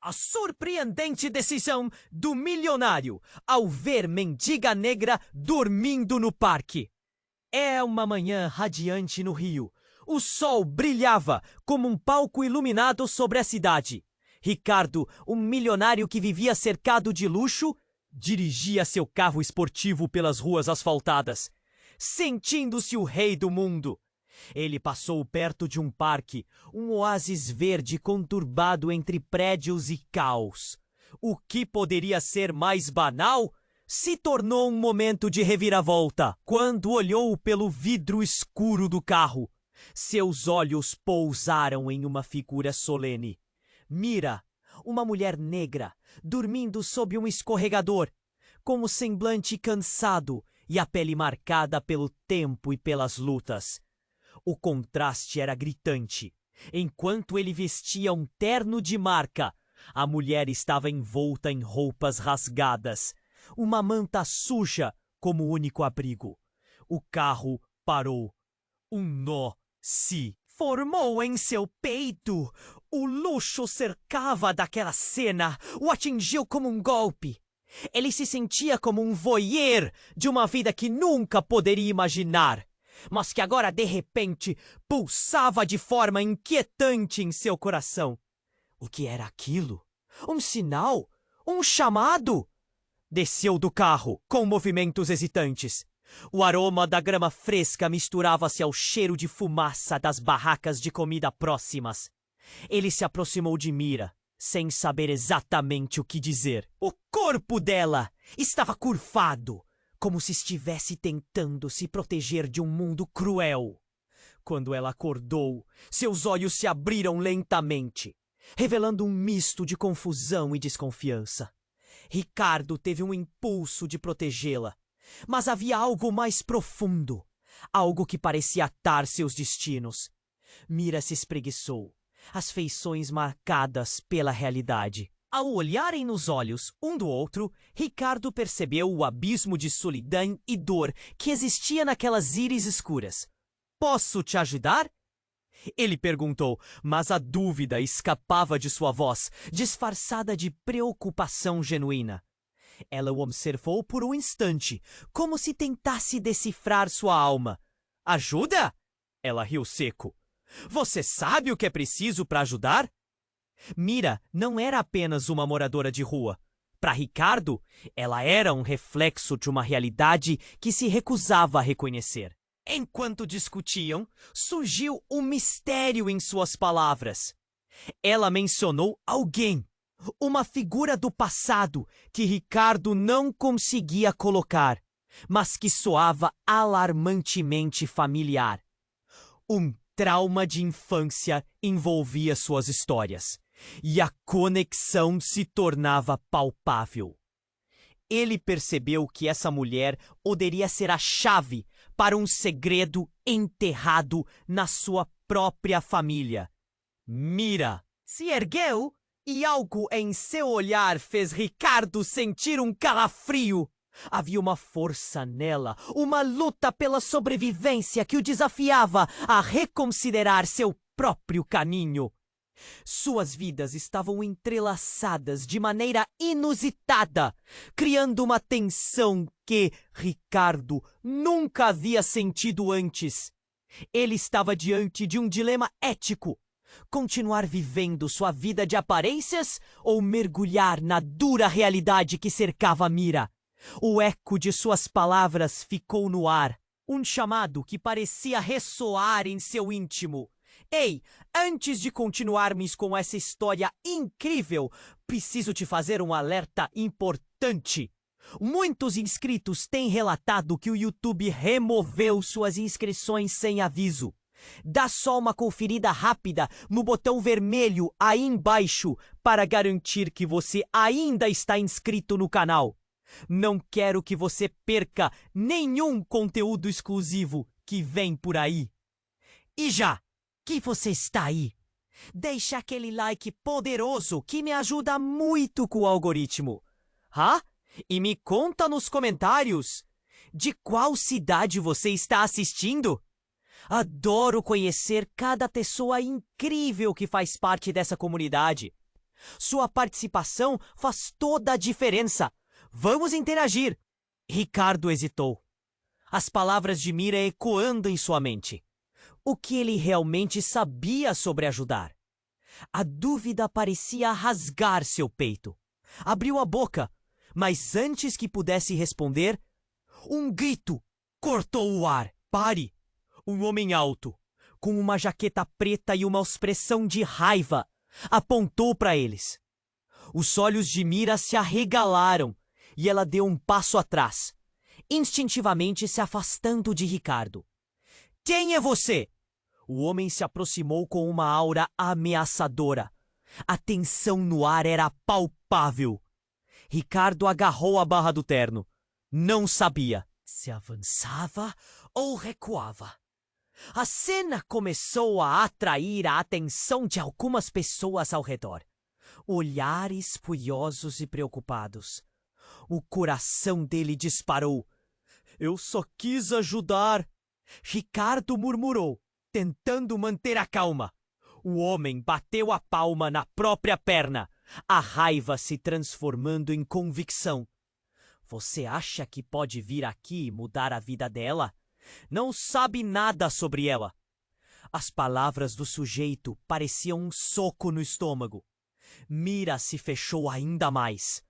A surpreendente decisão do milionário ao ver mendiga negra dormindo no parque. É uma manhã radiante no Rio. O sol brilhava como um palco iluminado sobre a cidade. Ricardo, um milionário que vivia cercado de luxo, dirigia seu carro esportivo pelas ruas asfaltadas, sentindo-se o rei do mundo. Ele passou perto de um parque, um oásis verde conturbado entre prédios e caos. O que poderia ser mais banal se tornou um momento de reviravolta quando olhou pelo vidro escuro do carro. Seus olhos pousaram em uma figura solene. Mira, uma mulher negra, dormindo sob um escorregador, com o semblante cansado e a pele marcada pelo tempo e pelas lutas. O contraste era gritante. Enquanto ele vestia um terno de marca, a mulher estava envolta em roupas rasgadas, uma manta suja como único abrigo. O carro parou. Um nó se formou em seu peito. O luxo cercava daquela cena, o atingiu como um golpe. Ele se sentia como um voyeur de uma vida que nunca poderia imaginar, mas que agora, de repente, pulsava de forma inquietante em seu coração. O que era aquilo? Um sinal? Um chamado? Desceu do carro, com movimentos hesitantes. O aroma da grama fresca misturava-se ao cheiro de fumaça das barracas de comida próximas. Ele se aproximou de Mira, sem saber exatamente o que dizer. O corpo dela estava curvado, como se estivesse tentando se proteger de um mundo cruel. Quando ela acordou, seus olhos se abriram lentamente, revelando um misto de confusão e desconfiança. Ricardo teve um impulso de protegê-la, mas havia algo mais profundo, algo que parecia atar seus destinos. Mira se espreguiçou, as feições marcadas pela realidade. Ao olharem nos olhos um do outro, Ricardo percebeu o abismo de solidão e dor que existia naquelas íris escuras. "Posso te ajudar?" Ele perguntou, mas a dúvida escapava de sua voz, disfarçada de preocupação genuína. Ela o observou por um instante, como se tentasse decifrar sua alma. "Ajuda?" Ela riu seco. "Você sabe o que é preciso para ajudar?" Mira não era apenas uma moradora de rua. Para Ricardo, ela era um reflexo de uma realidade que se recusava a reconhecer. Enquanto discutiam, surgiu um mistério em suas palavras. Ela mencionou alguém, uma figura do passado que Ricardo não conseguia colocar, mas que soava alarmantemente familiar. Um trauma de infância envolvia suas histórias, e a conexão se tornava palpável. Ele percebeu que essa mulher poderia ser a chave para um segredo enterrado na sua própria família. Mira se ergueu e algo em seu olhar fez Ricardo sentir um calafrio. Havia uma força nela, uma luta pela sobrevivência que o desafiava a reconsiderar seu próprio caminho. Suas vidas estavam entrelaçadas de maneira inusitada, criando uma tensão que Ricardo nunca havia sentido antes. Ele estava diante de um dilema ético: continuar vivendo sua vida de aparências ou mergulhar na dura realidade que cercava Mira. O eco de suas palavras ficou no ar, um chamado que parecia ressoar em seu íntimo. "Ei, antes de continuarmos com essa história incrível, preciso te fazer um alerta importante. Muitos inscritos têm relatado que o YouTube removeu suas inscrições sem aviso. Dá só uma conferida rápida no botão vermelho aí embaixo para garantir que você ainda está inscrito no canal. Não quero que você perca nenhum conteúdo exclusivo que vem por aí. E já que você está aí, deixa aquele like poderoso que me ajuda muito com o algoritmo. E me conta nos comentários de qual cidade você está assistindo. Adoro conhecer cada pessoa incrível que faz parte dessa comunidade. Sua participação faz toda a diferença. Vamos interagir. Ricardo hesitou. As palavras de Mira ecoando em sua mente. O que ele realmente sabia sobre ajudar? A dúvida parecia rasgar seu peito. Abriu a boca, mas antes que pudesse responder, um grito cortou o ar. Pare! Um homem alto, com uma jaqueta preta e uma expressão de raiva, apontou para eles. Os olhos de Mira se arregalaram e ela deu um passo atrás, instintivamente se afastando de Ricardo. Quem é você? O homem se aproximou com uma aura ameaçadora. A tensão no ar era palpável. Ricardo agarrou a barra do terno. Não sabia se avançava ou recuava. A cena começou a atrair a atenção de algumas pessoas ao redor. Olhares furiosos e preocupados. O coração dele disparou. Eu só quis ajudar. Ricardo murmurou, tentando manter a calma. O homem bateu a palma na própria perna, a raiva se transformando em convicção. Você acha que pode vir aqui e mudar a vida dela? Não sabe nada sobre ela. As palavras do sujeito pareciam um soco no estômago. Mira se fechou ainda mais.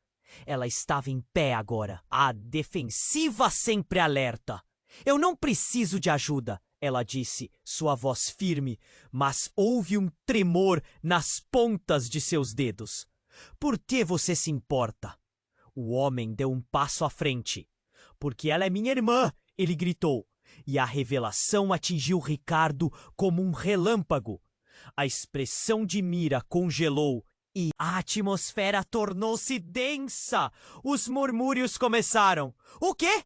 Ela estava em pé agora, a defensiva sempre alerta. Eu não preciso de ajuda, ela disse, sua voz firme, mas houve um tremor nas pontas de seus dedos. Por que você se importa? O homem deu um passo à frente. Porque ela é minha irmã, ele gritou. E a revelação atingiu Ricardo como um relâmpago. A expressão de Mira congelou e a atmosfera tornou-se densa. Os murmúrios começaram. O quê?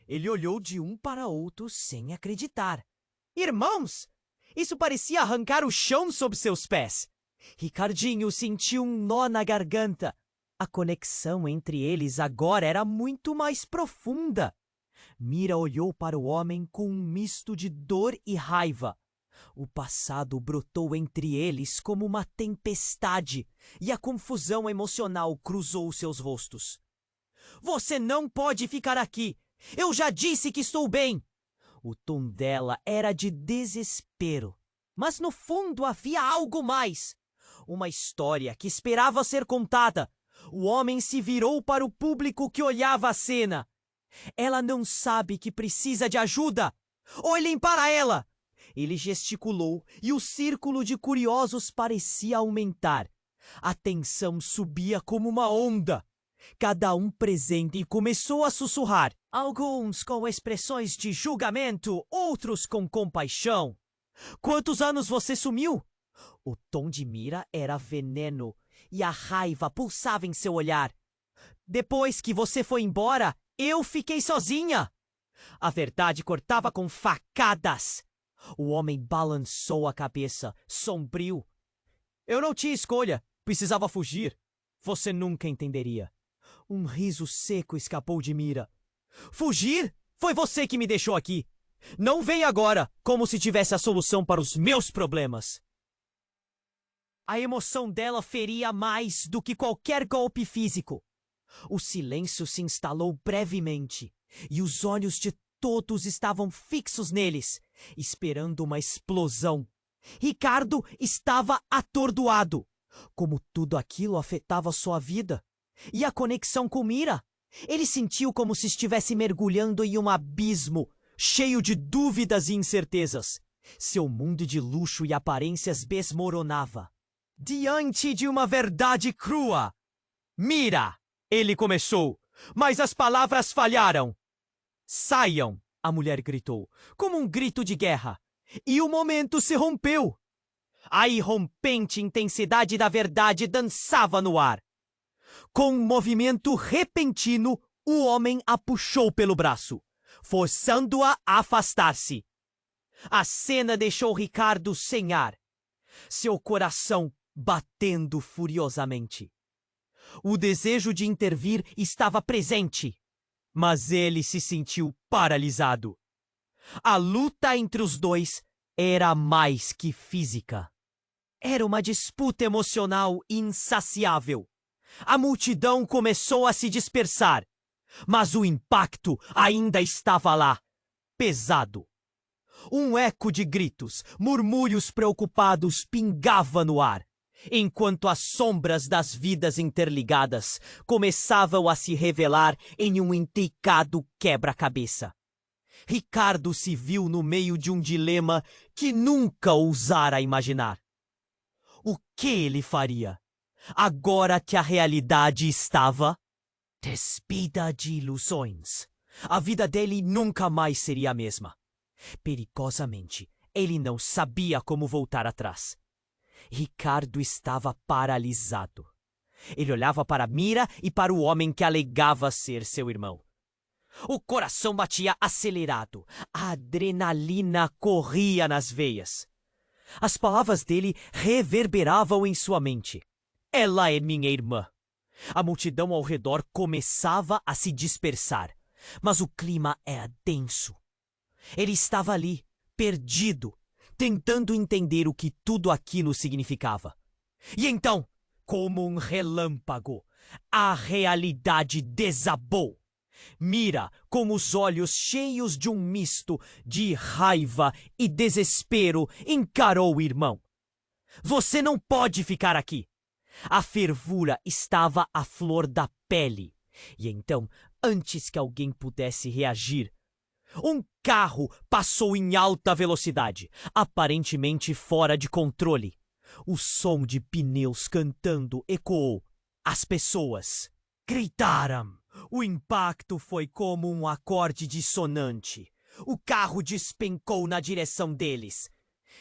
Ele olhou de um para outro sem acreditar. Irmãos! Isso parecia arrancar o chão sob seus pés. Ricardinho sentiu um nó na garganta. A conexão entre eles agora era muito mais profunda. Mira olhou para o homem com um misto de dor e raiva. O passado brotou entre eles como uma tempestade e a confusão emocional cruzou seus rostos. Você não pode ficar aqui! Eu já disse que estou bem! O tom dela era de desespero. Mas no fundo havia algo mais. Uma história que esperava ser contada. O homem se virou para o público que olhava a cena. Ela não sabe que precisa de ajuda. Olhem para ela! Ele gesticulou e o círculo de curiosos parecia aumentar. A tensão subia como uma onda. Cada um presente começou a sussurrar. Alguns com expressões de julgamento, outros com compaixão. Quantos anos você sumiu? O tom de Mira era veneno e a raiva pulsava em seu olhar. Depois que você foi embora, eu fiquei sozinha. A verdade cortava com facadas. O homem balançou a cabeça, sombrio. Eu não tinha escolha. Precisava fugir. Você nunca entenderia. Um riso seco escapou de Mira. Fugir? Foi você que me deixou aqui. Não venha agora, como se tivesse a solução para os meus problemas. A emoção dela feria mais do que qualquer golpe físico. O silêncio se instalou brevemente, e os olhos de todos estavam fixos neles, esperando uma explosão. Ricardo estava atordoado. Como tudo aquilo afetava sua vida. E a conexão com Mira? Ele sentiu como se estivesse mergulhando em um abismo, cheio de dúvidas e incertezas. Seu mundo de luxo e aparências desmoronava. Diante de uma verdade crua. Mira! Ele começou, mas as palavras falharam. Saiam! A mulher gritou, como um grito de guerra. E o momento se rompeu. A irrompente intensidade da verdade dançava no ar. Com um movimento repentino, o homem a puxou pelo braço, forçando-a a afastar-se. A cena deixou Ricardo sem ar, seu coração batendo furiosamente. O desejo de intervir estava presente, mas ele se sentiu paralisado. A luta entre os dois era mais que física. Era uma disputa emocional insaciável. A multidão começou a se dispersar, mas o impacto ainda estava lá, pesado. Um eco de gritos, murmúrios preocupados pingava no ar, enquanto as sombras das vidas interligadas começavam a se revelar em um intricado quebra-cabeça. Ricardo se viu no meio de um dilema que nunca ousara imaginar. O que ele faria, agora que a realidade estava despida de ilusões? A vida dele nunca mais seria a mesma. Perigosamente, ele não sabia como voltar atrás. Ricardo estava paralisado. Ele olhava para Mira e para o homem que alegava ser seu irmão. O coração batia acelerado. A adrenalina corria nas veias. As palavras dele reverberavam em sua mente. Ela é minha irmã. A multidão ao redor começava a se dispersar, mas o clima era denso. Ele estava ali, perdido, tentando entender o que tudo aquilo significava. E então, como um relâmpago, a realidade desabou. Mira, com os olhos cheios de um misto de raiva e desespero, encarou o irmão. Você não pode ficar aqui. A fervura estava à flor da pele. E então, antes que alguém pudesse reagir, um carro passou em alta velocidade, aparentemente fora de controle. O som de pneus cantando ecoou. As pessoas gritaram. O impacto foi como um acorde dissonante. O carro despencou na direção deles.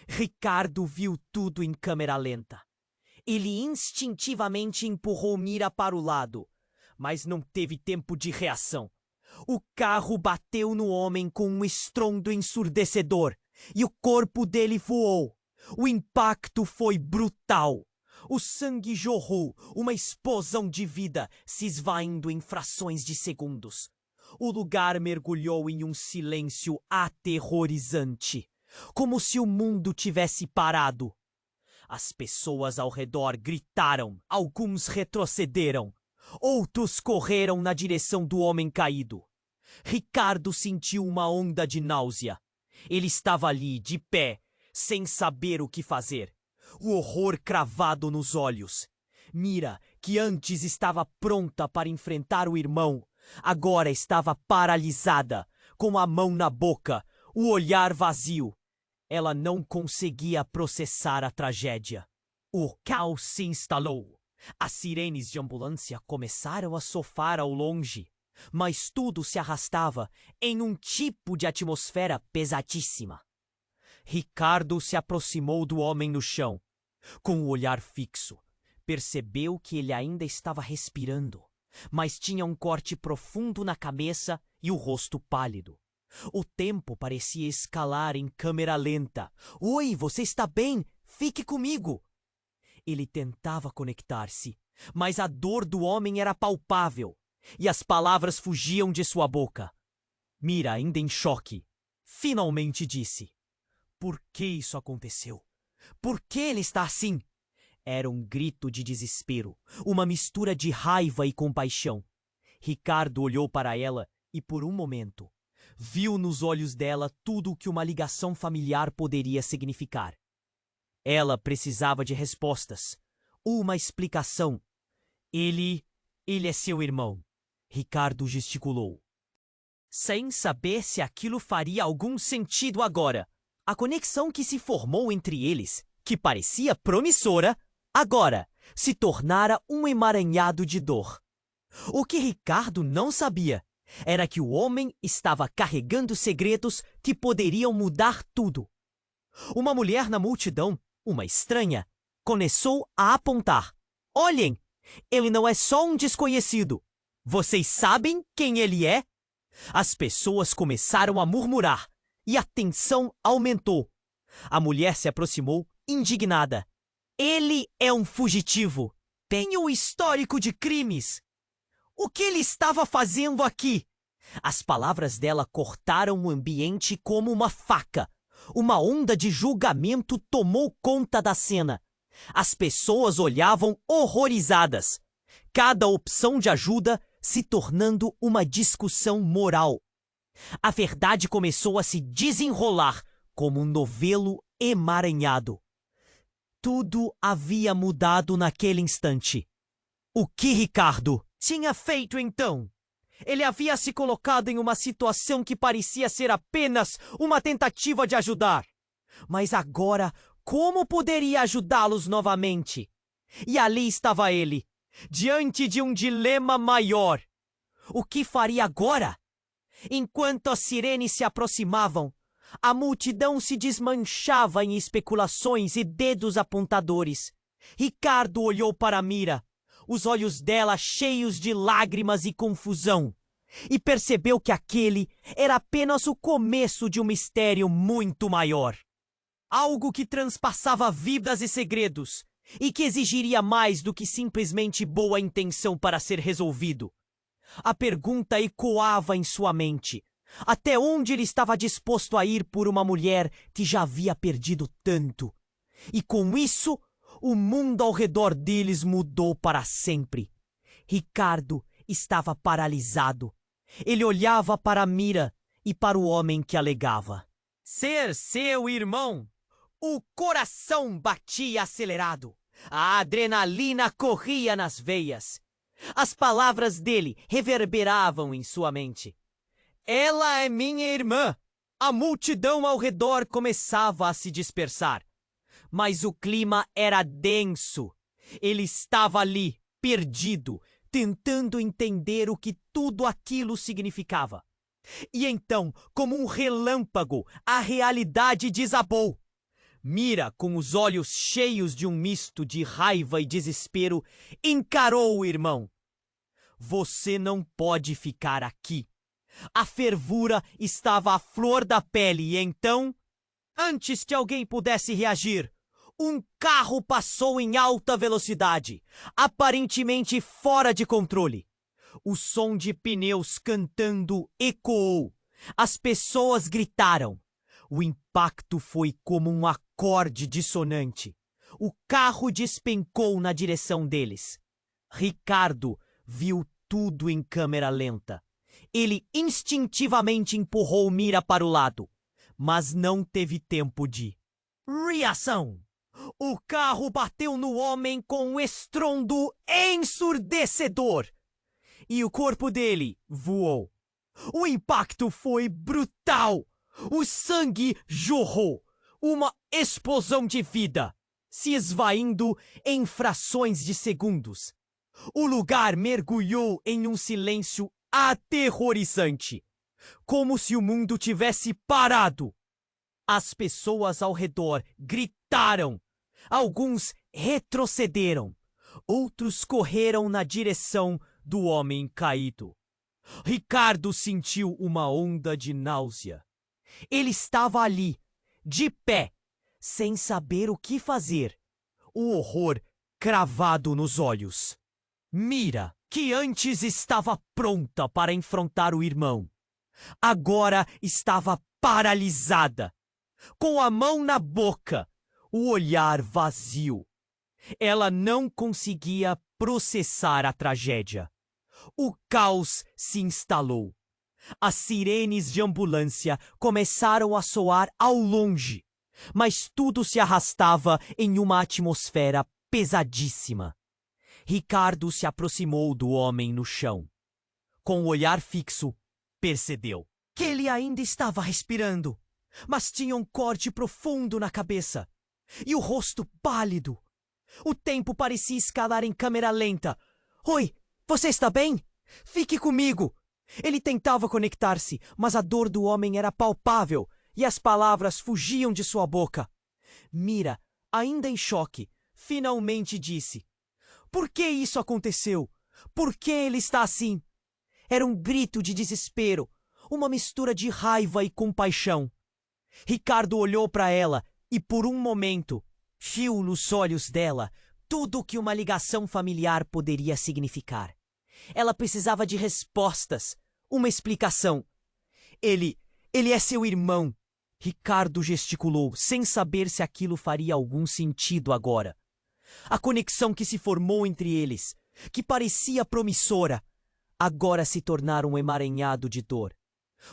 Ricardo viu tudo em câmera lenta. Ele instintivamente empurrou Mira para o lado, mas não teve tempo de reação. O carro bateu no homem com um estrondo ensurdecedor e o corpo dele voou. O impacto foi brutal. O sangue jorrou, uma explosão de vida se esvaindo em frações de segundos. O lugar mergulhou em um silêncio aterrorizante, como se o mundo tivesse parado. As pessoas ao redor gritaram, alguns retrocederam, outros correram na direção do homem caído. Ricardo sentiu uma onda de náusea. Ele estava ali, de pé, sem saber o que fazer. O horror cravado nos olhos. Mira, que antes estava pronta para enfrentar o irmão, agora estava paralisada, com a mão na boca, o olhar vazio. Ela não conseguia processar a tragédia. O caos se instalou. As sirenes de ambulância começaram a sofar ao longe, mas tudo se arrastava em um tipo de atmosfera pesadíssima. Ricardo se aproximou do homem no chão. Com o olhar fixo, percebeu que ele ainda estava respirando, mas tinha um corte profundo na cabeça e o rosto pálido. O tempo parecia escalar em câmera lenta. Oi, você está bem? Fique comigo! Ele tentava conectar-se, mas a dor do homem era palpável e as palavras fugiam de sua boca. Mira, ainda em choque, finalmente disse: Por que isso aconteceu? Por que ele está assim? Era um grito de desespero, uma mistura de raiva e compaixão. Ricardo olhou para ela e, por um momento, viu nos olhos dela tudo o que uma ligação familiar poderia significar. Ela precisava de respostas, uma explicação. Ele é seu irmão, Ricardo gesticulou, sem saber se aquilo faria algum sentido agora. A conexão que se formou entre eles, que parecia promissora, agora se tornara um emaranhado de dor. O que Ricardo não sabia era que o homem estava carregando segredos que poderiam mudar tudo. Uma mulher na multidão, uma estranha, começou a apontar. Olhem, ele não é só um desconhecido. Vocês sabem quem ele é? As pessoas começaram a murmurar e a tensão aumentou. A mulher se aproximou, indignada. Ele é um fugitivo. Tem um histórico de crimes. O que ele estava fazendo aqui? As palavras dela cortaram o ambiente como uma faca. Uma onda de julgamento tomou conta da cena. As pessoas olhavam horrorizadas, cada opção de ajuda se tornando uma discussão moral. A verdade começou a se desenrolar como um novelo emaranhado. Tudo havia mudado naquele instante. O que Ricardo tinha feito então? Ele havia se colocado em uma situação que parecia ser apenas uma tentativa de ajudar. Mas agora, como poderia ajudá-los novamente? E ali estava ele, diante de um dilema maior. O que faria agora? Enquanto as sirenes se aproximavam, a multidão se desmanchava em especulações e dedos apontadores. Ricardo olhou para Mira, os olhos dela cheios de lágrimas e confusão, e percebeu que aquele era apenas o começo de um mistério muito maior. Algo que transpassava vidas e segredos, e que exigiria mais do que simplesmente boa intenção para ser resolvido. A pergunta ecoava em sua mente. Até onde ele estava disposto a ir por uma mulher que já havia perdido tanto? E com isso, o mundo ao redor deles mudou para sempre. Ricardo estava paralisado. Ele olhava para Mira e para o homem que alegava ser seu irmão. O coração batia acelerado. A adrenalina corria nas veias. As palavras dele reverberavam em sua mente. Ela é minha irmã. A multidão ao redor começava a se dispersar. Mas o clima era denso. Ele estava ali, perdido, tentando entender o que tudo aquilo significava. E então, como um relâmpago, a realidade desabou. Mira, com os olhos cheios de um misto de raiva e desespero, encarou o irmão. Você não pode ficar aqui. A fervura estava à flor da pele e então, antes que alguém pudesse reagir, um carro passou em alta velocidade, aparentemente fora de controle. O som de pneus cantando ecoou. As pessoas gritaram. O impacto foi como um acorde dissonante. O carro despencou na direção deles. Ricardo viu tudo em câmera lenta. Ele instintivamente empurrou Mira para o lado, mas não teve tempo de reação. O carro bateu no homem com um estrondo ensurdecedor e o corpo dele voou. O impacto foi brutal. O sangue jorrou. Uma explosão de vida, se esvaindo em frações de segundos. O lugar mergulhou em um silêncio aterrorizante, como se o mundo tivesse parado. As pessoas ao redor gritaram. Alguns retrocederam. Outros correram na direção do homem caído. Ricardo sentiu uma onda de náusea. Ele estava ali, de pé, sem saber o que fazer, o horror cravado nos olhos. Mira, que antes estava pronta para enfrentar o irmão, agora estava paralisada, com a mão na boca, o olhar vazio. Ela não conseguia processar a tragédia. O caos se instalou. As sirenes de ambulância começaram a soar ao longe, mas tudo se arrastava em uma atmosfera pesadíssima. Ricardo se aproximou do homem no chão. Com o olhar fixo, percebeu que ele ainda estava respirando, mas tinha um corte profundo na cabeça e o rosto pálido. O tempo parecia escalar em câmera lenta. Oi, você está bem? Fique comigo! Ele tentava conectar-se, mas a dor do homem era palpável e as palavras fugiam de sua boca. Mira, ainda em choque, finalmente disse: Por que isso aconteceu? Por que ele está assim? Era um grito de desespero, uma mistura de raiva e compaixão. Ricardo olhou para ela e, por um momento, viu nos olhos dela tudo o que uma ligação familiar poderia significar. Ela precisava de respostas, uma explicação. Ele é seu irmão. Ricardo gesticulou, sem saber se aquilo faria algum sentido agora. A conexão que se formou entre eles, que parecia promissora, agora se tornara um emaranhado de dor.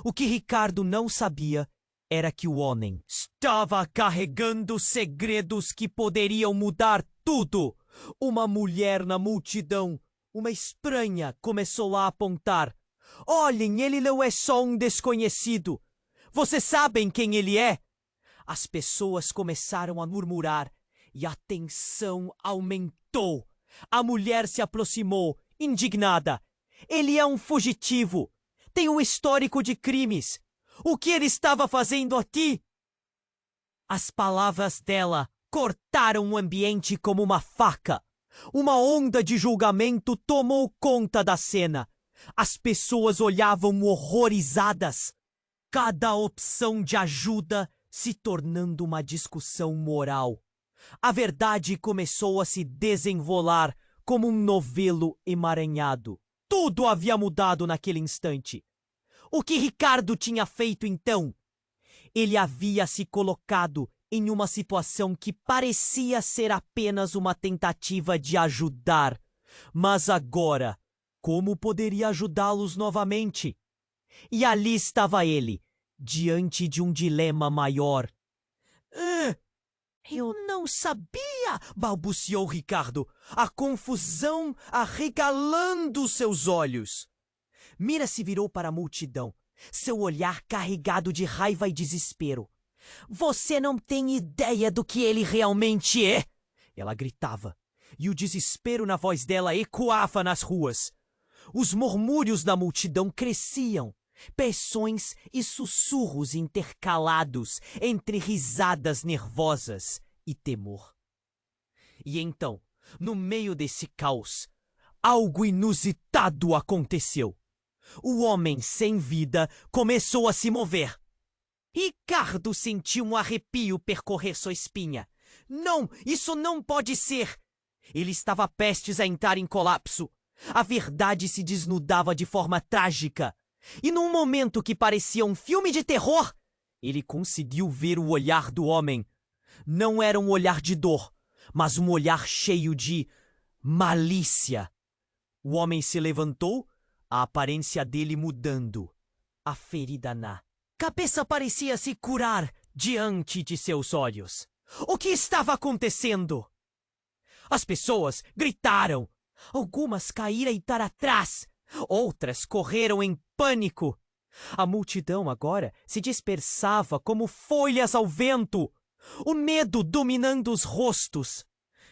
O que Ricardo não sabia era que o homem estava carregando segredos que poderiam mudar tudo. Uma mulher na multidão, uma estranha, começou a apontar. Olhem, ele não é só um desconhecido. Vocês sabem quem ele é? As pessoas começaram a murmurar e a tensão aumentou. A mulher se aproximou, indignada. Ele é um fugitivo. Tem um histórico de crimes. O que ele estava fazendo aqui? As palavras dela cortaram o ambiente como uma faca. Uma onda de julgamento tomou conta da cena. As pessoas olhavam horrorizadas. Cada opção de ajuda se tornando uma discussão moral. A verdade começou a se desenrolar como um novelo emaranhado. Tudo havia mudado naquele instante. O que Ricardo tinha feito então? Ele havia se colocado em uma situação que parecia ser apenas uma tentativa de ajudar. Mas agora, como poderia ajudá-los novamente? E ali estava ele, diante de um dilema maior. Eu não sabia, balbuciou Ricardo, a confusão arregalando seus olhos. Mira se virou para a multidão, seu olhar carregado de raiva e desespero. Você não tem ideia do que ele realmente é! Ela gritava, e o desespero na voz dela ecoava nas ruas. Os murmúrios da multidão cresciam, pressões e sussurros intercalados entre risadas nervosas e temor. E então, no meio desse caos, algo inusitado aconteceu. O homem sem vida começou a se mover. Ricardo sentiu um arrepio percorrer sua espinha. Não, isso não pode ser! Ele estava prestes a entrar em colapso. A verdade se desnudava de forma trágica. E num momento que parecia um filme de terror, ele conseguiu ver o olhar do homem. Não era um olhar de dor, mas um olhar cheio de malícia. O homem se levantou, a aparência dele mudando. A ferida na cabeça parecia se curar diante de seus olhos. O que estava acontecendo? As pessoas gritaram. Algumas caíram para trás. Outras correram em pânico. A multidão agora se dispersava como folhas ao vento, o medo dominando os rostos.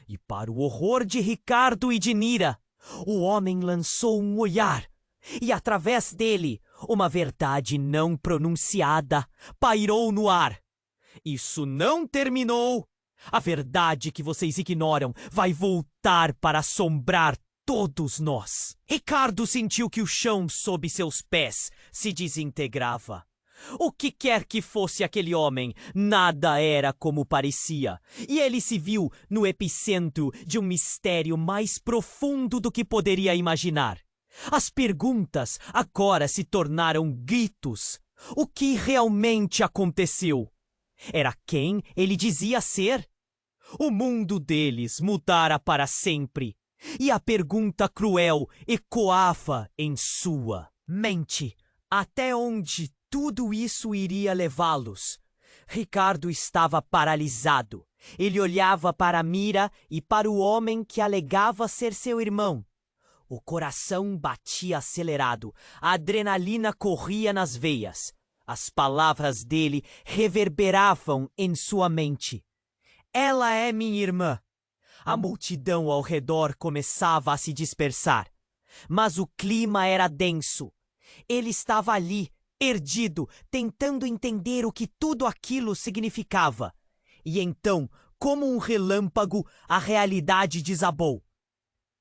E para o horror de Ricardo e de Mira, o homem lançou um olhar, e através dele, uma verdade não pronunciada pairou no ar. Isso não terminou. A verdade que vocês ignoram vai voltar para assombrar todos nós. Ricardo sentiu que o chão sob seus pés se desintegrava. O que quer que fosse aquele homem, nada era como parecia. E ele se viu no epicentro de um mistério mais profundo do que poderia imaginar. As perguntas agora se tornaram gritos. O que realmente aconteceu? Era quem ele dizia ser? O mundo deles mudara para sempre. E a pergunta cruel ecoava em sua mente. Até onde tudo isso iria levá-los? Ricardo estava paralisado. Ele olhava para Mira e para o homem que alegava ser seu irmão. O coração batia acelerado, a adrenalina corria nas veias. As palavras dele reverberavam em sua mente. Ela é minha irmã. A multidão ao redor começava a se dispersar. Mas o clima era denso. Ele estava ali, perdido, tentando entender o que tudo aquilo significava. E então, como um relâmpago, a realidade desabou.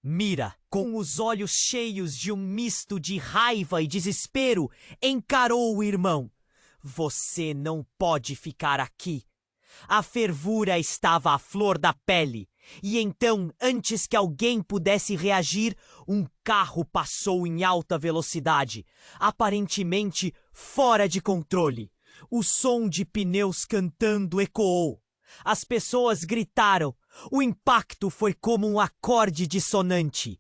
Mira, com os olhos cheios de um misto de raiva e desespero, encarou o irmão. Você não pode ficar aqui. A fervura estava à flor da pele. E então, antes que alguém pudesse reagir, um carro passou em alta velocidade, aparentemente fora de controle. O som de pneus cantando ecoou. As pessoas gritaram, O impacto foi como um acorde dissonante.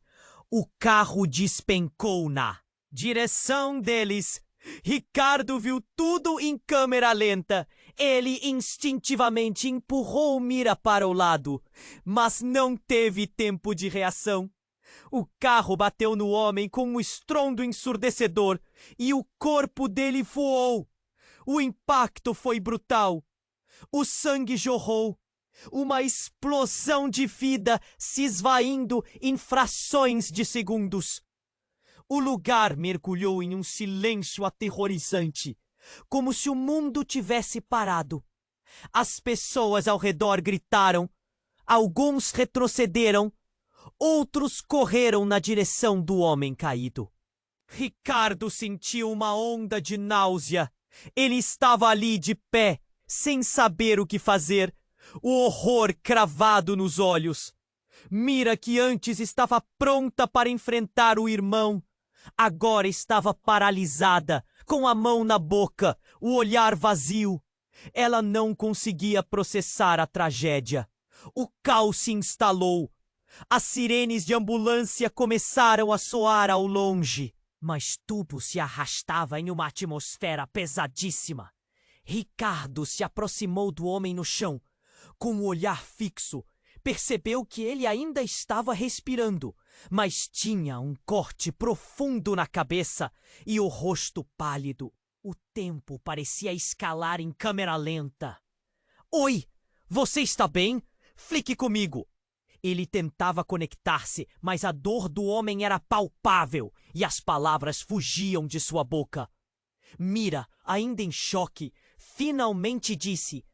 O carro despencou na direção deles. Ricardo viu tudo em câmera lenta. Ele instintivamente empurrou Mira para o lado, mas não teve tempo de reação. O carro bateu no homem com um estrondo ensurdecedor e o corpo dele voou. O impacto foi brutal. O sangue jorrou. Uma explosão de vida se esvaindo em frações de segundos. O lugar mergulhou em um silêncio aterrorizante, como se o mundo tivesse parado. As pessoas ao redor gritaram. Alguns retrocederam. Outros correram na direção do homem caído. Ricardo sentiu uma onda de náusea. Ele estava ali de pé, sem saber o que fazer, o horror cravado nos olhos. Mira, que antes estava pronta para enfrentar o irmão, agora estava paralisada, com a mão na boca, o olhar vazio. Ela não conseguia processar a tragédia. O caos se instalou. As sirenes de ambulância começaram a soar ao longe, mas tudo se arrastava em uma atmosfera pesadíssima. Ricardo se aproximou do homem no chão. Com o olhar fixo, percebeu que ele ainda estava respirando, mas tinha um corte profundo na cabeça e o rosto pálido. O tempo parecia escalar em câmera lenta. Oi, você está bem? Fique comigo. Ele tentava conectar-se, mas a dor do homem era palpável e as palavras fugiam de sua boca. Mira, ainda em choque, finalmente disse: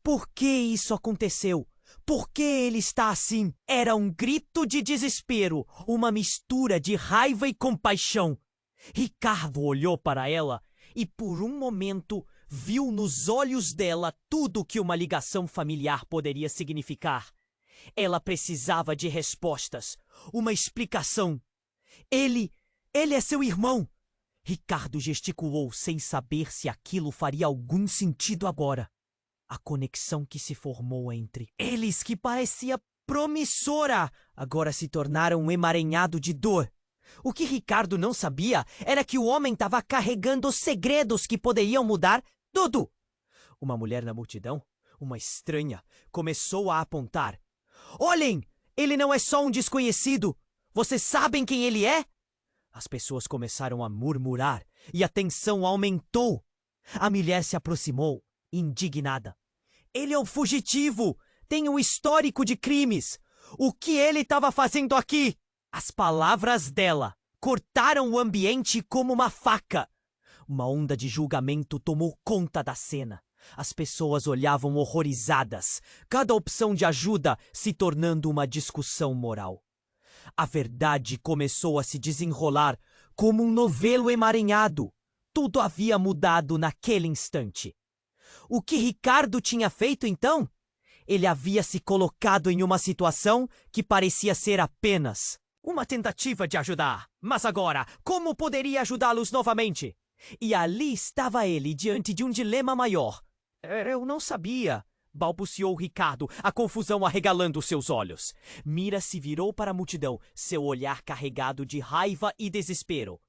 "Por que isso aconteceu? Por que ele está assim?" Era um grito de desespero, uma mistura de raiva e compaixão. Ricardo olhou para ela e, por um momento, viu nos olhos dela tudo o que uma ligação familiar poderia significar. Ela precisava de respostas, uma explicação. Ele é seu irmão. Ricardo gesticulou sem saber se aquilo faria algum sentido agora. A conexão que se formou entre eles, que parecia promissora, agora se tornara um emaranhado de dor. O que Ricardo não sabia era que o homem estava carregando segredos que poderiam mudar tudo. Uma mulher na multidão, uma estranha, começou a apontar. "Olhem! Ele não é só um desconhecido! Vocês sabem quem ele é?" As pessoas começaram a murmurar e a tensão aumentou. A mulher se aproximou, indignada. "Ele é um fugitivo! Tem um histórico de crimes! O que ele estava fazendo aqui?" As palavras dela cortaram o ambiente como uma faca. Uma onda de julgamento tomou conta da cena. As pessoas olhavam horrorizadas, cada opção de ajuda se tornando uma discussão moral. A verdade começou a se desenrolar como um novelo emaranhado. Tudo havia mudado naquele instante. O que Ricardo tinha feito então? Ele havia se colocado em uma situação que parecia ser apenas uma tentativa de ajudar. Mas agora, como poderia ajudá-los novamente? E ali estava ele diante de um dilema maior. "Eu não sabia", balbuciou Ricardo, a confusão arregalando seus olhos. Mira se virou para a multidão, seu olhar carregado de raiva e desespero.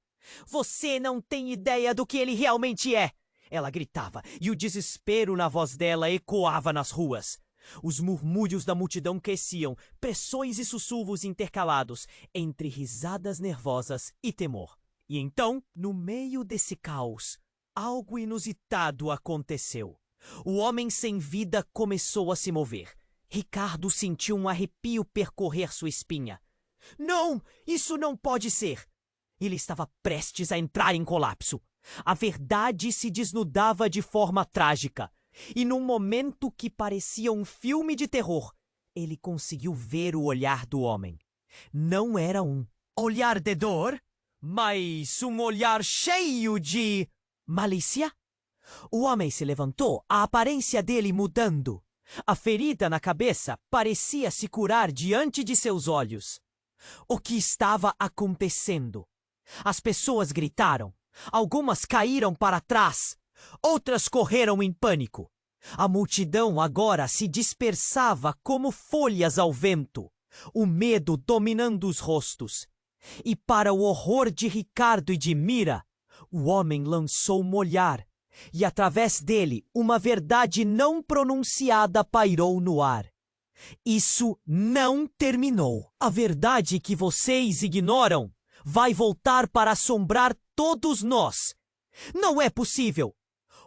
"Você não tem ideia do que ele realmente é!" Ela gritava, e o desespero na voz dela ecoava nas ruas. Os murmúrios da multidão cresciam, pressões e sussurros intercalados, entre risadas nervosas e temor. E então, no meio desse caos, algo inusitado aconteceu. O homem sem vida começou a se mover. Ricardo sentiu um arrepio percorrer sua espinha. "Não! Isso não pode ser!" Ele estava prestes a entrar em colapso. A verdade se desnudava de forma trágica. E num momento que parecia um filme de terror, ele conseguiu ver o olhar do homem. Não era um olhar de dor, mas um olhar cheio de malícia. O homem se levantou, a aparência dele mudando. A ferida na cabeça parecia se curar diante de seus olhos. O que estava acontecendo? As pessoas gritaram. Algumas caíram para trás. Outras correram em pânico. A multidão agora se dispersava como folhas ao vento, o medo dominando os rostos. E para o horror de Ricardo e de Mira, o homem lançou um olhar, e através dele uma verdade não pronunciada pairou no ar. Isso não terminou. A verdade que vocês ignoram vai voltar para assombrar todos nós. Não é possível.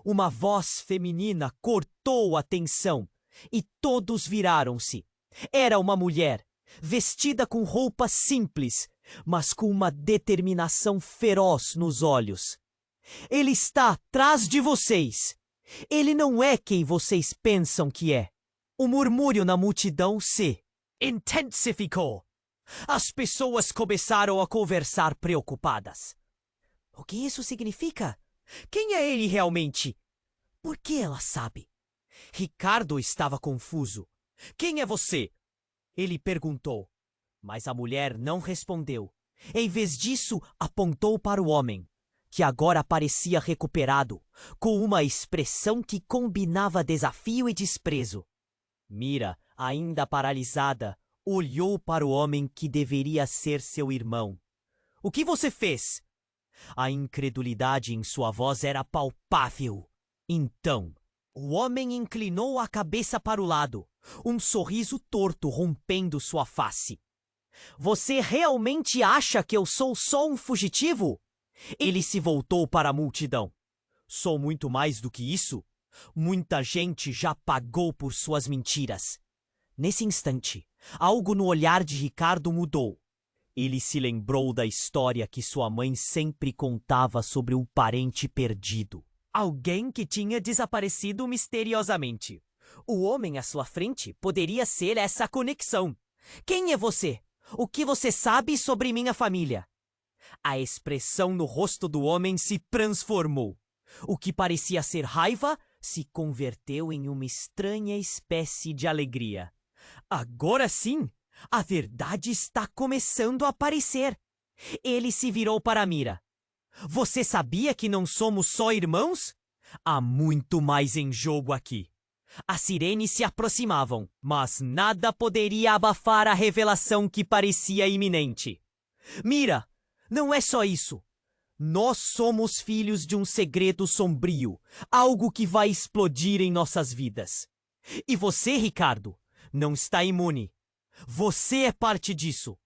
Uma voz feminina cortou a tensão e todos viraram-se. Era uma mulher, vestida com roupas simples, mas com uma determinação feroz nos olhos. Ele está atrás de vocês. Ele não é quem vocês pensam que é. O murmúrio na multidão se intensificou. As pessoas começaram a conversar preocupadas. O que isso significa? Quem é ele realmente? Por que ela sabe? Ricardo estava confuso. Quem é você? Ele perguntou. Mas a mulher não respondeu. Em vez disso, apontou para o homem, que agora parecia recuperado, com uma expressão que combinava desafio e desprezo. Mira, ainda paralisada, olhou para o homem que deveria ser seu irmão. O que você fez? A incredulidade em sua voz era palpável. Então, o homem inclinou a cabeça para o lado, um sorriso torto rompendo sua face. Você realmente acha que eu sou só um fugitivo? Ele se voltou para a multidão. Sou muito mais do que isso. Muita gente já pagou por suas mentiras. Nesse instante, algo no olhar de Ricardo mudou. Ele se lembrou da história que sua mãe sempre contava sobre um parente perdido. Alguém que tinha desaparecido misteriosamente. O homem à sua frente poderia ser essa conexão. Quem é você? O que você sabe sobre minha família? A expressão no rosto do homem se transformou. O que parecia ser raiva se converteu em uma estranha espécie de alegria. Agora sim, a verdade está começando a aparecer. Ele se virou para Mira. Você sabia que não somos só irmãos? Há muito mais em jogo aqui. As sirenes se aproximavam, mas nada poderia abafar a revelação que parecia iminente. Mira, não é só isso. Nós somos filhos de um segredo sombrio, algo que vai explodir em nossas vidas. E você, Ricardo, não está imune. Você é parte disso.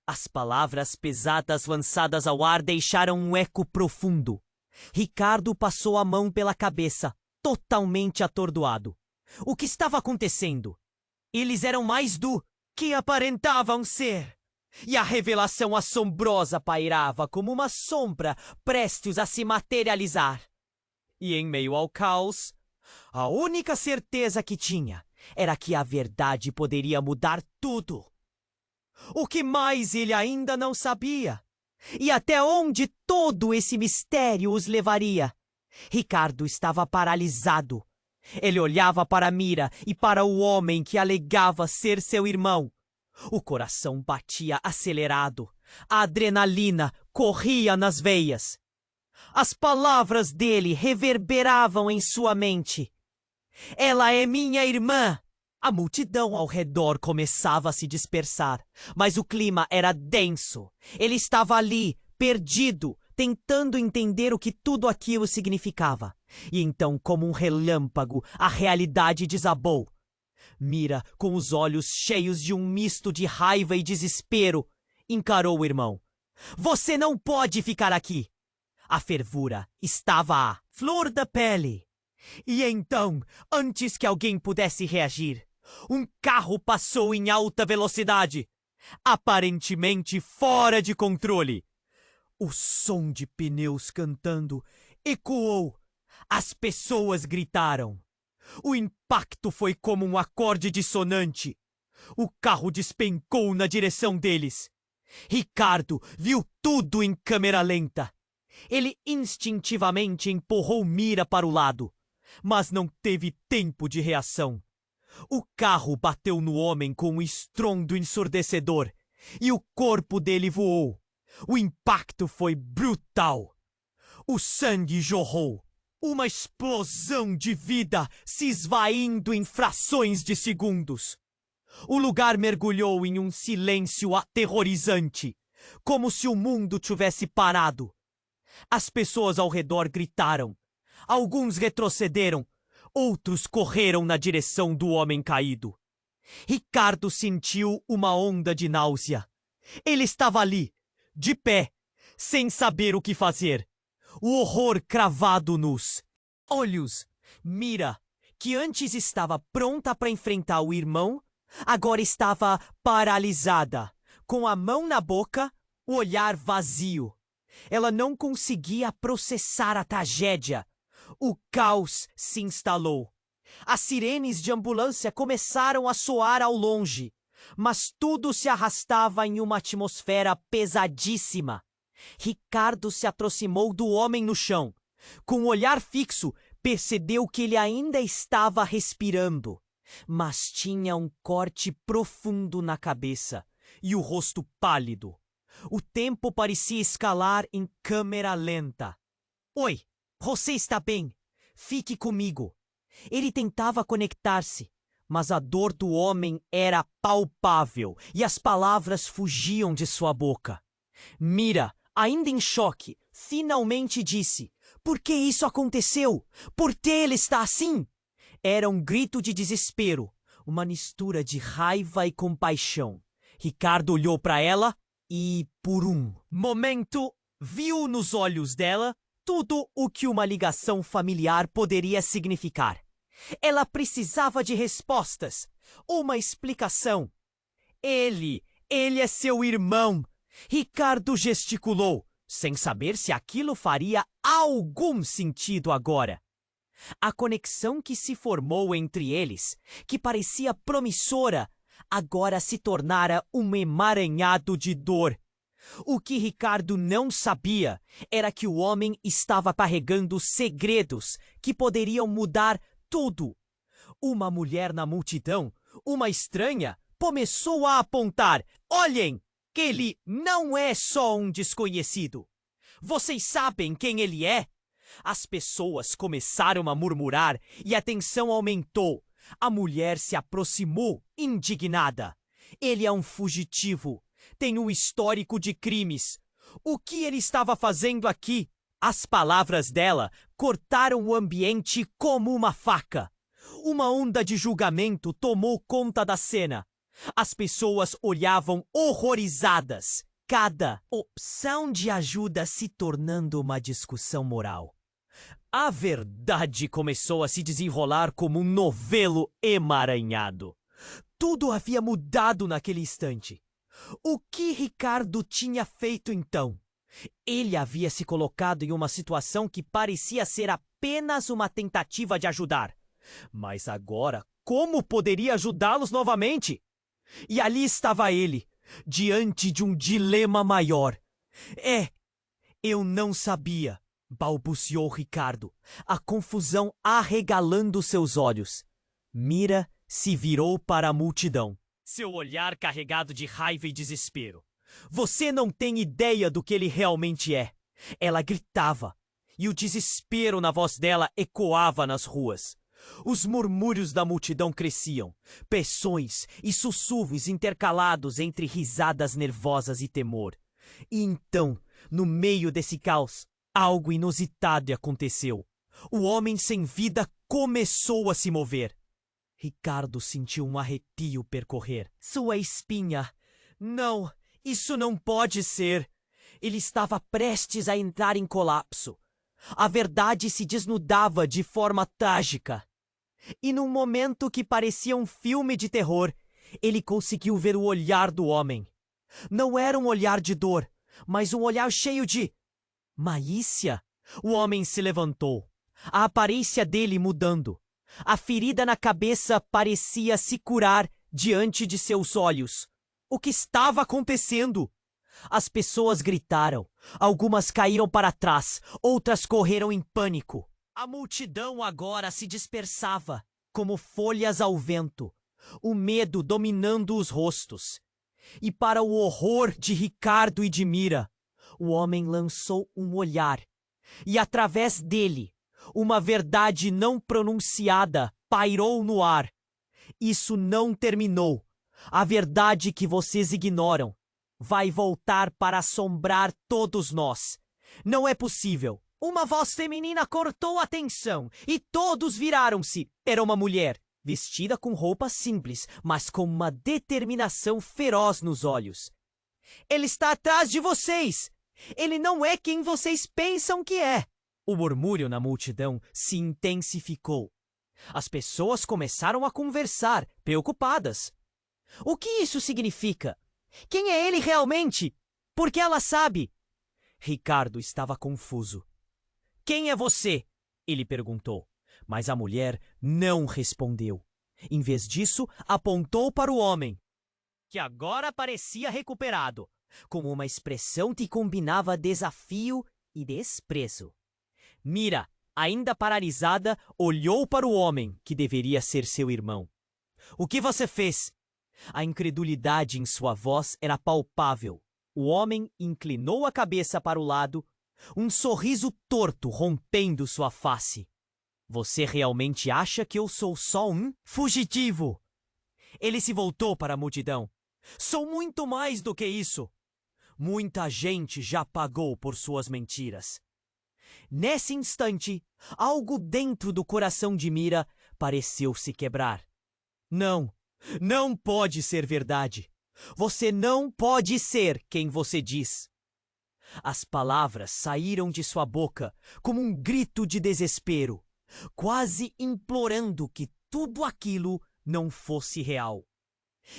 As palavras pesadas lançadas ao ar deixaram um eco profundo. Ricardo passou a mão pela cabeça, totalmente atordoado. O que estava acontecendo? Eles eram mais do que aparentavam ser. E a revelação assombrosa pairava como uma sombra prestes a se materializar. E em meio ao caos, a única certeza que tinha era que a verdade poderia mudar tudo. O que mais ele ainda não sabia? E até onde todo esse mistério os levaria? Ricardo estava paralisado. Ele olhava para Mira e para o homem que alegava ser seu irmão. O coração batia acelerado. A adrenalina corria nas veias. As palavras dele reverberavam em sua mente. Ela é minha irmã! A multidão ao redor começava a se dispersar, mas o clima era denso. Ele estava ali, perdido, tentando entender o que tudo aquilo significava. E então, como um relâmpago, a realidade desabou. Mira, com os olhos cheios de um misto de raiva e desespero, encarou o irmão. Você não pode ficar aqui! A fervura estava à flor da pele. E então, antes que alguém pudesse reagir, um carro passou em alta velocidade, aparentemente fora de controle. O som de pneus cantando ecoou. As pessoas gritaram. O impacto foi como um acorde dissonante. O carro despencou na direção deles. Ricardo viu tudo em câmera lenta. Ele instintivamente empurrou Mira para o lado, mas não teve tempo de reação. O carro bateu no homem com um estrondo ensurdecedor e o corpo dele voou. O impacto foi brutal. O sangue jorrou. Uma explosão de vida se esvaindo em frações de segundos. O lugar mergulhou em um silêncio aterrorizante, como se o mundo tivesse parado. As pessoas ao redor gritaram. Alguns retrocederam, outros correram na direção do homem caído. Ricardo sentiu uma onda de náusea. Ele estava ali, de pé, sem saber o que fazer. O horror cravado nos olhos. Mira, que antes estava pronta para enfrentar o irmão, agora estava paralisada, com a mão na boca, o olhar vazio. Ela não conseguia processar a tragédia. O caos se instalou. As sirenes de ambulância começaram a soar ao longe, mas tudo se arrastava em uma atmosfera pesadíssima. Ricardo se aproximou do homem no chão. Com um olhar fixo, percebeu que ele ainda estava respirando, mas tinha um corte profundo na cabeça e o rosto pálido. O tempo parecia escalar em câmera lenta. Oi, você está bem? Fique comigo. Ele tentava conectar-se, mas a dor do homem era palpável e as palavras fugiam de sua boca. Mira, ainda em choque, finalmente disse: "Por que isso aconteceu? Por que ele está assim?" Era um grito de desespero, uma mistura de raiva e compaixão. Ricardo olhou para ela e, por um momento, viu nos olhos dela tudo o que uma ligação familiar poderia significar. Ela precisava de respostas, uma explicação. Ele é seu irmão. Ricardo gesticulou, sem saber se aquilo faria algum sentido agora. A conexão que se formou entre eles, que parecia promissora, agora se tornara um emaranhado de dor. O que Ricardo não sabia era que o homem estava carregando segredos que poderiam mudar tudo. Uma mulher na multidão, uma estranha, começou a apontar: "Olhem, que ele não é só um desconhecido. Vocês sabem quem ele é?" As pessoas começaram a murmurar e a tensão aumentou. A mulher se aproximou, indignada. "Ele é um fugitivo. Tem um histórico de crimes. O que ele estava fazendo aqui?" As palavras dela cortaram o ambiente como uma faca. Uma onda de julgamento tomou conta da cena. As pessoas olhavam horrorizadas, cada opção de ajuda se tornando uma discussão moral. A verdade começou a se desenrolar como um novelo emaranhado. Tudo havia mudado naquele instante. O que Ricardo tinha feito então? Ele havia se colocado em uma situação que parecia ser apenas uma tentativa de ajudar. Mas agora, como poderia ajudá-los novamente? E ali estava ele, diante de um dilema maior. Eu não sabia, balbuciou Ricardo, a confusão arregalando seus olhos. Mira se virou para a multidão, seu olhar carregado de raiva e desespero. "Você não tem ideia do que ele realmente é." Ela gritava, e o desespero na voz dela ecoava nas ruas. Os murmúrios da multidão cresciam, pressões e sussurros intercalados entre risadas nervosas e temor. E então, no meio desse caos, algo inusitado aconteceu. O homem sem vida começou a se mover. Ricardo sentiu um arrepio percorrer sua espinha. Não, isso não pode ser. Ele estava prestes a entrar em colapso. A verdade se desnudava de forma trágica. E num momento que parecia um filme de terror, ele conseguiu ver o olhar do homem. Não era um olhar de dor, mas um olhar cheio de malícia. O homem se levantou, a aparência dele mudando. A ferida na cabeça parecia se curar diante de seus olhos. O que estava acontecendo? As pessoas gritaram. Algumas caíram para trás, outras correram em pânico. A multidão agora se dispersava, como folhas ao vento, o medo dominando os rostos. E para o horror de Ricardo e de Mira, o homem lançou um olhar, e através dele, Uma verdade não pronunciada pairou no ar. Isso não terminou. A verdade que vocês ignoram vai voltar para assombrar todos nós. Não é possível. Uma voz feminina cortou a tensão e todos viraram-se. Era uma mulher, vestida com roupas simples, mas com uma determinação feroz nos olhos. Ele está atrás de vocês! Ele não é quem vocês pensam que é! O murmúrio na multidão se intensificou. As pessoas começaram a conversar, preocupadas. O que isso significa? Quem é ele realmente? Por que ela sabe? Ricardo estava confuso. Quem é você? Ele perguntou. Mas a mulher não respondeu. Em vez disso, apontou para o homem, que agora parecia recuperado, com uma expressão que combinava desafio e desprezo. Mira, ainda paralisada, olhou para o homem, que deveria ser seu irmão. O que você fez? A incredulidade em sua voz era palpável. O homem inclinou a cabeça para o lado, um sorriso torto rompendo sua face. Você realmente acha que eu sou só um fugitivo? Ele se voltou para a multidão. Sou muito mais do que isso. Muita gente já pagou por suas mentiras. Nesse instante, algo dentro do coração de Mira pareceu se quebrar. Não, não pode ser verdade. Você não pode ser quem você diz. As palavras saíram de sua boca como um grito de desespero, quase implorando que tudo aquilo não fosse real.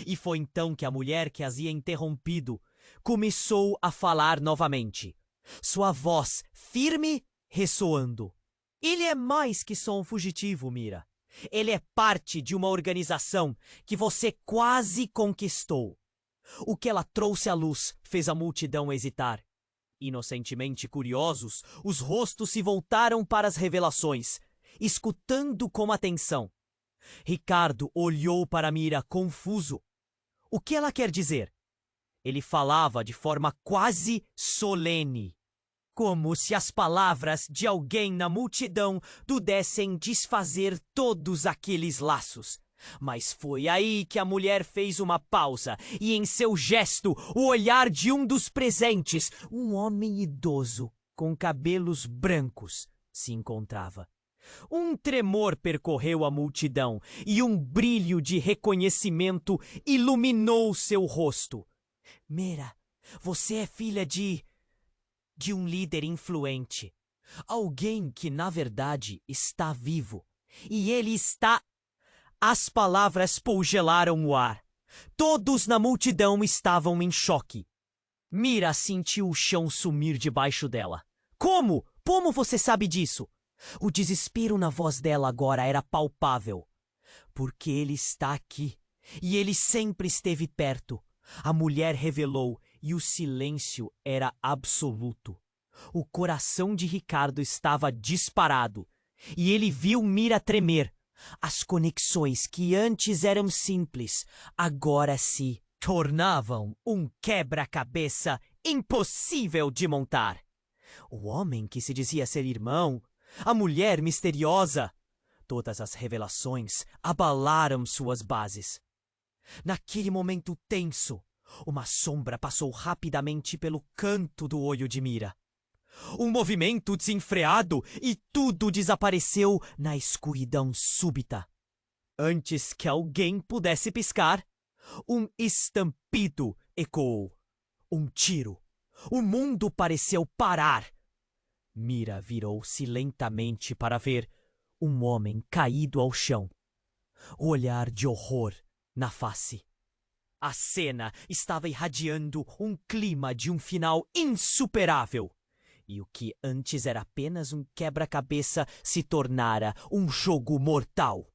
E foi então que a mulher que as havia interrompido começou a falar novamente, sua voz firme ressoando. Ele é mais que só um fugitivo, Mira. Ele é parte de uma organização que você quase conquistou. O que ela trouxe à luz fez a multidão hesitar. Inocentemente curiosos, os rostos se voltaram para as revelações, escutando com atenção. Ricardo olhou para Mira confuso. O que ela quer dizer? Ele falava de forma quase solene, como se as palavras de alguém na multidão pudessem desfazer todos aqueles laços. Mas foi aí que a mulher fez uma pausa e em seu gesto, o olhar de um dos presentes, um homem idoso com cabelos brancos, se encontrava. Um tremor percorreu a multidão e um brilho de reconhecimento iluminou seu rosto. Mira, você é filha de um líder influente. Alguém que, na verdade, está vivo. E ele está... As palavras polgelaram o ar. Todos na multidão estavam em choque. Mira sentiu o chão sumir debaixo dela. Como? Como você sabe disso? O desespero na voz dela agora era palpável. Porque ele está aqui. E ele sempre esteve perto. A mulher revelou e o silêncio era absoluto. O coração de Ricardo estava disparado. E ele viu Mira tremer. As conexões que antes eram simples, agora se tornavam um quebra-cabeça impossível de montar. O homem que se dizia ser irmão, a mulher misteriosa. Todas as revelações abalaram suas bases. Naquele momento tenso, uma sombra passou rapidamente pelo canto do olho de Mira. Um movimento desenfreado e tudo desapareceu na escuridão súbita. Antes que alguém pudesse piscar, um estampido ecoou. Um tiro. O mundo pareceu parar. Mira virou-se lentamente para ver um homem caído ao chão. O olhar de horror na face. A cena estava irradiando um clima de um final insuperável. E o que antes era apenas um quebra-cabeça se tornara um jogo mortal.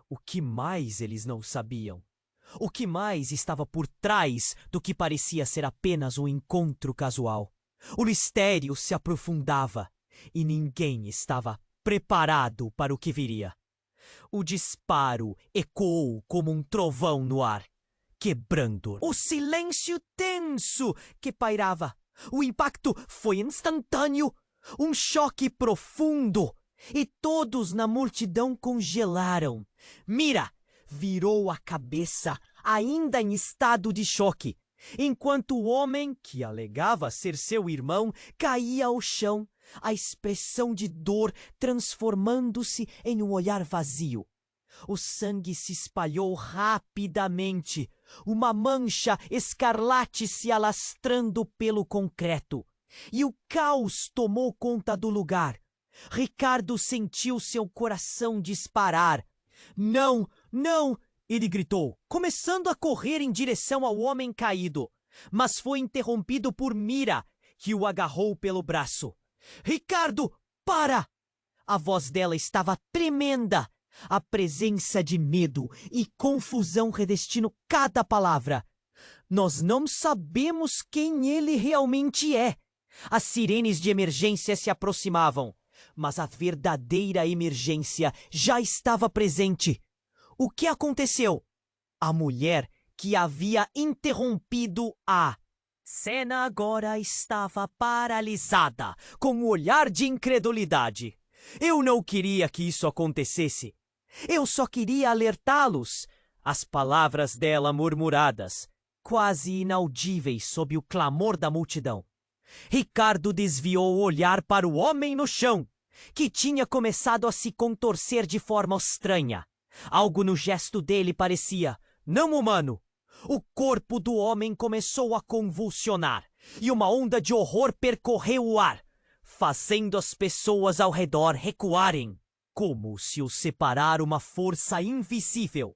O que mais eles não sabiam? O que mais estava por trás do que parecia ser apenas um encontro casual? O mistério se aprofundava e ninguém estava preparado para o que viria. O disparo ecoou como um trovão no ar, quebrando o silêncio tenso que pairava. O impacto foi instantâneo, um choque profundo, e todos na multidão congelaram. Mira virou a cabeça, ainda em estado de choque, enquanto o homem, que alegava ser seu irmão, caía ao chão, a expressão de dor transformando-se em um olhar vazio. O sangue se espalhou rapidamente, uma mancha escarlate se alastrando pelo concreto, e o caos tomou conta do lugar. Ricardo sentiu seu coração disparar. Não, não! Ele gritou, começando a correr em direção ao homem caído, mas foi interrompido por Mira, que o agarrou pelo braço. Ricardo, para! A voz dela estava tremenda. A presença de medo e confusão revestindo cada palavra. Nós não sabemos quem ele realmente é. As sirenes de emergência se aproximavam, mas a verdadeira emergência já estava presente. O que aconteceu? A mulher que havia interrompido a cena agora estava paralisada, com um olhar de incredulidade. Eu não queria que isso acontecesse. Eu só queria alertá-los. As palavras dela murmuradas, quase inaudíveis sob o clamor da multidão. Ricardo desviou o olhar para o homem no chão, que tinha começado a se contorcer de forma estranha. Algo no gesto dele parecia não humano. O corpo do homem começou a convulsionar, e uma onda de horror percorreu o ar, fazendo as pessoas ao redor recuarem, como se os separara uma força invisível.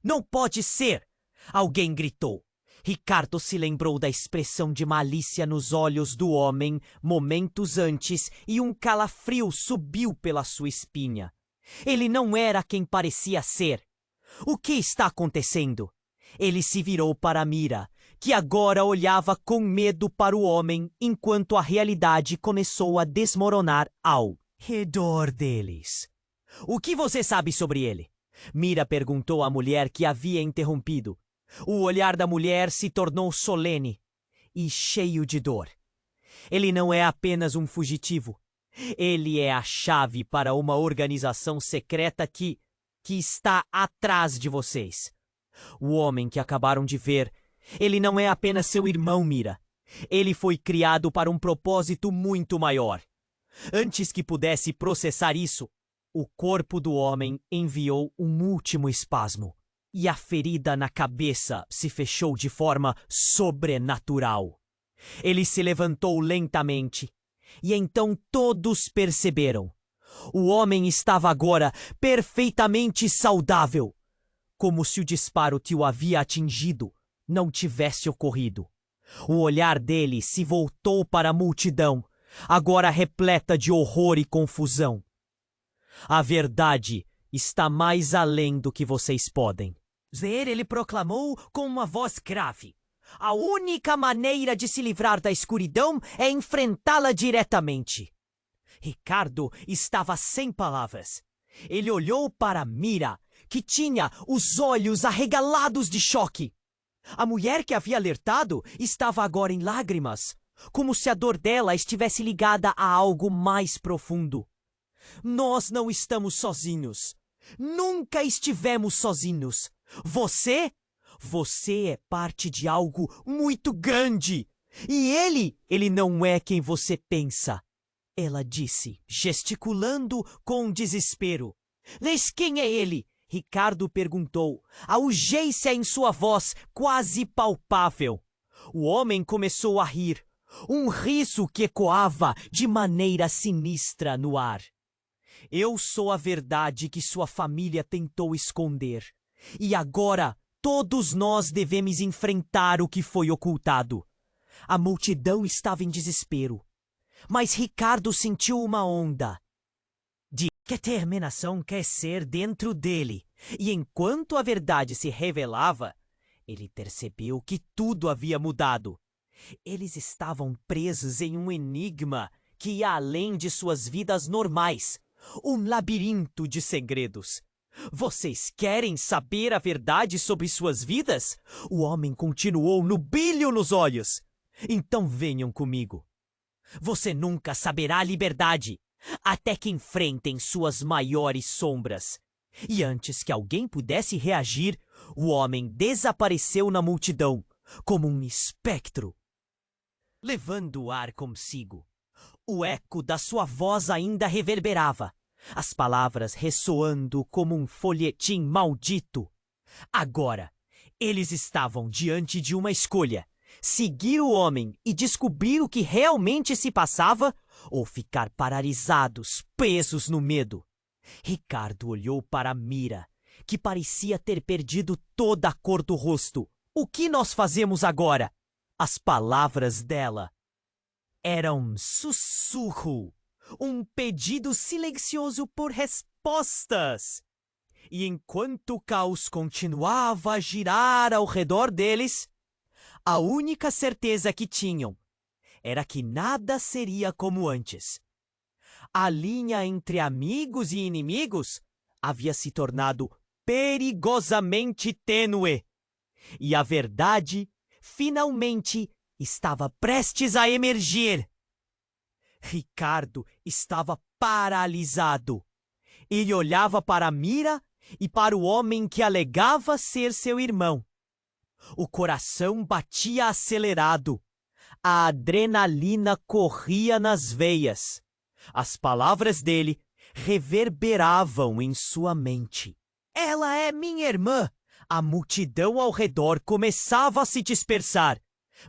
Não pode ser! Alguém gritou. Ricardo se lembrou da expressão de malícia nos olhos do homem momentos antes e um calafrio subiu pela sua espinha. Ele não era quem parecia ser. O que está acontecendo? Ele se virou para Mira, que agora olhava com medo para o homem enquanto a realidade começou a desmoronar ao redor deles. O que você sabe sobre ele? Mira perguntou à mulher que havia interrompido. O olhar da mulher se tornou solene e cheio de dor. Ele não é apenas um fugitivo. Ele é a chave para uma organização secreta que está atrás de vocês. O homem que acabaram de ver, ele não é apenas seu irmão, Mira. Ele foi criado para um propósito muito maior. Antes que pudesse processar isso, o corpo do homem enviou um último espasmo. E a ferida na cabeça se fechou de forma sobrenatural. Ele se levantou lentamente, e então todos perceberam. O homem estava agora perfeitamente saudável, como se o disparo que o havia atingido não tivesse ocorrido. O olhar dele se voltou para a multidão, agora repleta de horror e confusão. A verdade está mais além do que vocês podem ver, ele proclamou com uma voz grave. A única maneira de se livrar da escuridão é enfrentá-la diretamente. Ricardo estava sem palavras. Ele olhou para Mira, que tinha os olhos arregalados de choque. A mulher que havia alertado estava agora em lágrimas, como se a dor dela estivesse ligada a algo mais profundo. Nós não estamos sozinhos. Nunca estivemos sozinhos. Você é parte de algo muito grande. E ele não é quem você pensa. Ela disse, gesticulando com desespero. Mas quem é ele? Ricardo perguntou, a urgência em sua voz quase palpável. O homem começou a rir, um riso que ecoava de maneira sinistra no ar. Eu sou a verdade que sua família tentou esconder. E agora todos nós devemos enfrentar o que foi ocultado. A multidão estava em desespero. Mas Ricardo sentiu uma onda de determinação crescer dentro dele. E enquanto a verdade se revelava, ele percebeu que tudo havia mudado. Eles estavam presos em um enigma que ia além de suas vidas normais. Um labirinto de segredos. Vocês querem saber a verdade sobre suas vidas? O homem continuou no brilho nos olhos. Então venham comigo. Você nunca saberá a liberdade. até que enfrentem suas maiores sombras. E antes que alguém pudesse reagir, o homem desapareceu na multidão, como um espectro, levando o ar consigo. O eco da sua voz ainda reverberava, as palavras ressoando como um folhetim maldito. Agora, eles estavam diante de uma escolha: seguir o homem e descobrir o que realmente se passava, ou ficar paralisados, presos no medo. Ricardo olhou para Mira, que parecia ter perdido toda a cor do rosto. O que nós fazemos agora? As palavras dela eram um sussurro, um pedido silencioso por respostas. E enquanto o caos continuava a girar ao redor deles, a única certeza que tinham era que nada seria como antes. A linha entre amigos e inimigos havia se tornado perigosamente tênue. E a verdade, finalmente, estava prestes a emergir. Ricardo estava paralisado. Ele olhava para Mira e para o homem que alegava ser seu irmão. O coração batia acelerado. A adrenalina corria nas veias. As palavras dele reverberavam em sua mente. Ela é minha irmã! A multidão ao redor começava a se dispersar,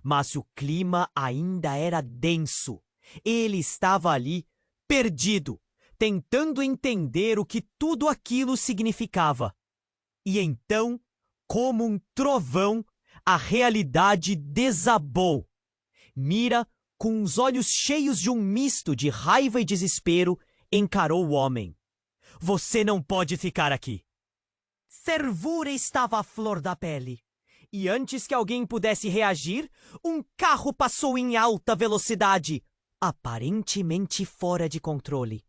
mas o clima ainda era denso. Ele estava ali, perdido, tentando entender o que tudo aquilo significava. E então, como um trovão, a realidade desabou. Mira, com os olhos cheios de um misto de raiva e desespero, encarou o homem. Você não pode ficar aqui. Fervura estava à flor da pele. E antes que alguém pudesse reagir, um carro passou em alta velocidade, aparentemente fora de controle.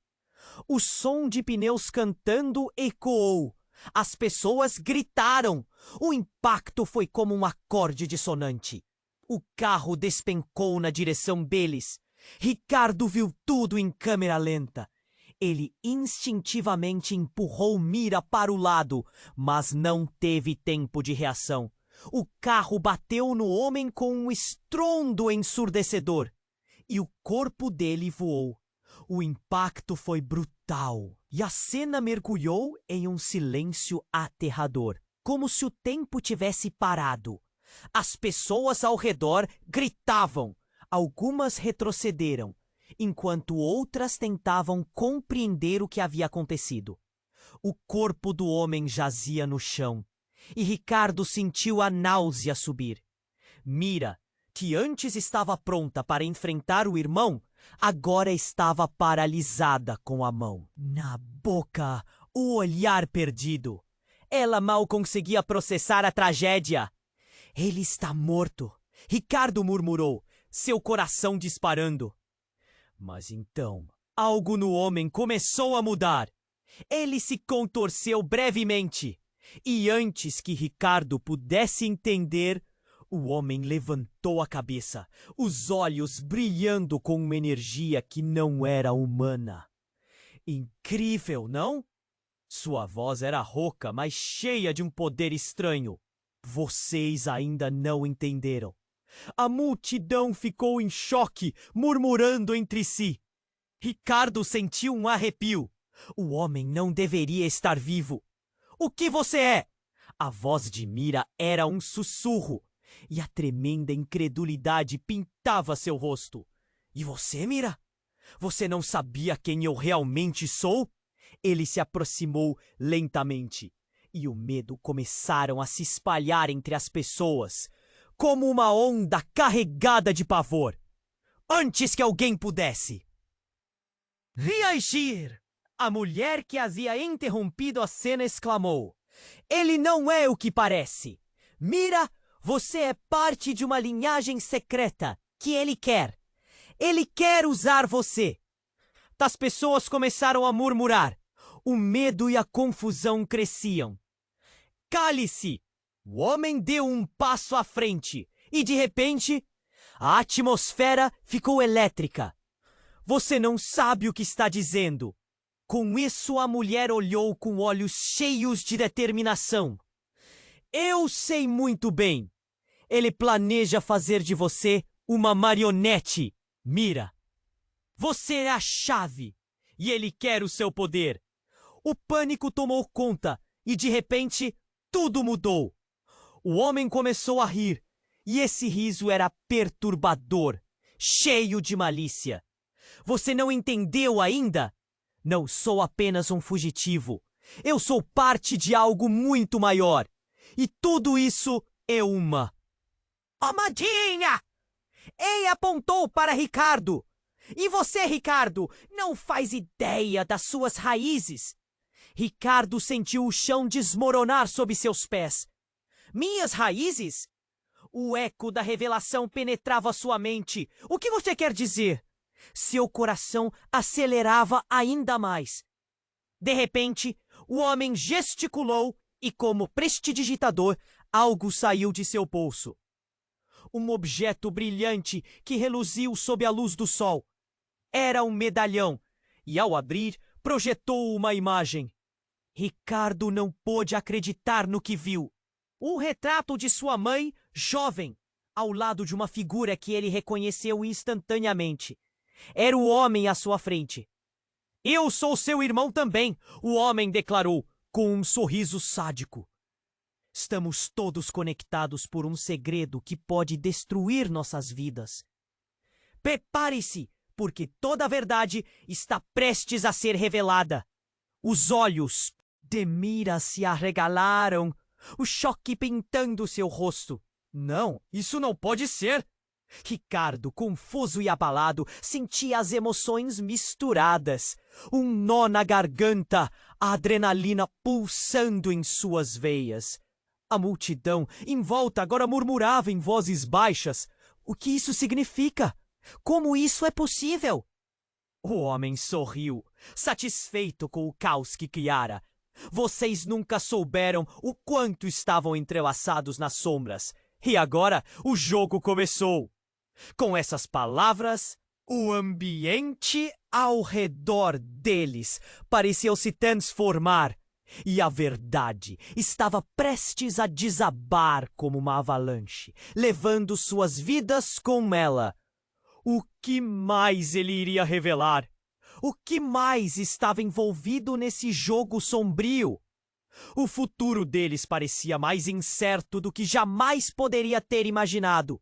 O som de pneus cantando ecoou. As pessoas gritaram. O impacto foi como um acorde dissonante. O carro despencou na direção deles. Ricardo viu tudo em câmera lenta. Ele instintivamente empurrou Mira para o lado, mas não teve tempo de reação. O carro bateu no homem com um estrondo ensurdecedor, e o corpo dele voou. O impacto foi brutal, e a cena mergulhou em um silêncio aterrador, como se o tempo tivesse parado. As pessoas ao redor gritavam, algumas retrocederam, enquanto outras tentavam compreender o que havia acontecido. O corpo do homem jazia no chão, e Ricardo sentiu a náusea subir. Mira, que antes estava pronta para enfrentar o irmão, agora estava paralisada com a mão na boca, o olhar perdido. Ela mal conseguia processar a tragédia. Ele está morto, Ricardo murmurou, seu coração disparando. Mas então, algo no homem começou a mudar. Ele se contorceu brevemente, e antes que Ricardo pudesse entender, o homem levantou a cabeça, os olhos brilhando com uma energia que não era humana. Incrível, não? Sua voz era rouca, mas cheia de um poder estranho. Vocês ainda não entenderam. A multidão ficou em choque, murmurando entre si. Ricardo sentiu um arrepio. O homem não deveria estar vivo. O que você é? A voz de Mira era um sussurro, e a tremenda incredulidade pintava seu rosto. E você, Mira? Você não sabia quem eu realmente sou? Ele se aproximou lentamente, e o medo começaram a se espalhar entre as pessoas, como uma onda carregada de pavor. Antes que alguém pudesse reagir, a mulher que havia interrompido a cena exclamou: Ele não é o que parece. Mira, você é parte de uma linhagem secreta que ele quer. Ele quer usar você. As pessoas começaram a murmurar. O medo e a confusão cresciam. Cale-se! O homem deu um passo à frente e, de repente, a atmosfera ficou elétrica. Você não sabe o que está dizendo. Com isso, a mulher olhou com olhos cheios de determinação. Eu sei muito bem. Ele planeja fazer de você uma marionete, Mira. Você é a chave e ele quer o seu poder. O pânico tomou conta e, de repente, tudo mudou. O homem começou a rir e esse riso era perturbador, cheio de malícia. Você não entendeu ainda? Não sou apenas um fugitivo. Eu sou parte de algo muito maior. E tudo isso é uma armadilha! Ei apontou para Ricardo. E você, Ricardo, não faz ideia das suas raízes. Ricardo sentiu o chão desmoronar sob seus pés. Minhas raízes? O eco da revelação penetrava sua mente. O que você quer dizer? Seu coração acelerava ainda mais. De repente, o homem gesticulou e, como prestidigitador, algo saiu de seu bolso. Um objeto brilhante que reluziu sob a luz do sol. Era um medalhão e, ao abrir, projetou uma imagem. Ricardo não pôde acreditar no que viu. Um retrato de sua mãe, jovem, ao lado de uma figura que ele reconheceu instantaneamente. Era o homem à sua frente. Eu sou seu irmão também, o homem declarou, com um sorriso sádico. Estamos todos conectados por um segredo que pode destruir nossas vidas. Prepare-se, porque toda a verdade está prestes a ser revelada. Os olhos de Mira se arregalaram, o choque pintando seu rosto. Não, isso não pode ser! Ricardo, confuso e abalado, sentia as emoções misturadas. Um nó na garganta, a adrenalina pulsando em suas veias. A multidão em volta agora murmurava em vozes baixas. O que isso significa? Como isso é possível? O homem sorriu, satisfeito com o caos que criara. Vocês nunca souberam o quanto estavam entrelaçados nas sombras. E agora o jogo começou. Com essas palavras, o ambiente ao redor deles pareceu se transformar. E a verdade estava prestes a desabar como uma avalanche, levando suas vidas com ela. O que mais ele iria revelar? O que mais estava envolvido nesse jogo sombrio? O futuro deles parecia mais incerto do que jamais poderia ter imaginado.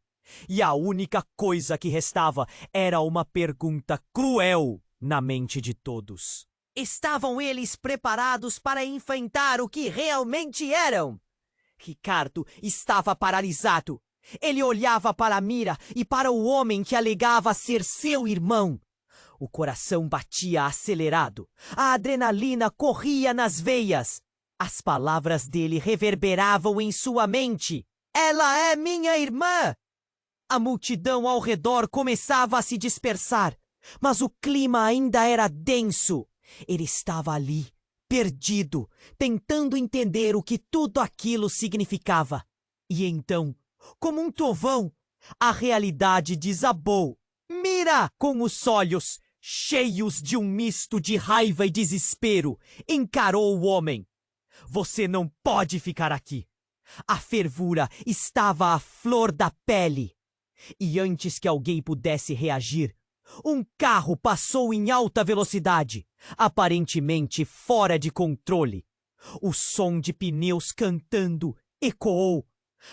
E a única coisa que restava era uma pergunta cruel na mente de todos. Estavam eles preparados para enfrentar o que realmente eram? Ricardo estava paralisado. Ele olhava para Mira e para o homem que alegava ser seu irmão. O coração batia acelerado. A adrenalina corria nas veias. As palavras dele reverberavam em sua mente. Ela é minha irmã! A multidão ao redor começava a se dispersar, mas o clima ainda era denso. Ele estava ali, perdido, tentando entender o que tudo aquilo significava. E então, como um trovão, a realidade desabou. Mira, com os olhos cheios de um misto de raiva e desespero, encarou o homem. Você não pode ficar aqui. A fervura estava à flor da pele. E antes que alguém pudesse reagir, um carro passou em alta velocidade, aparentemente fora de controle. O som de pneus cantando ecoou.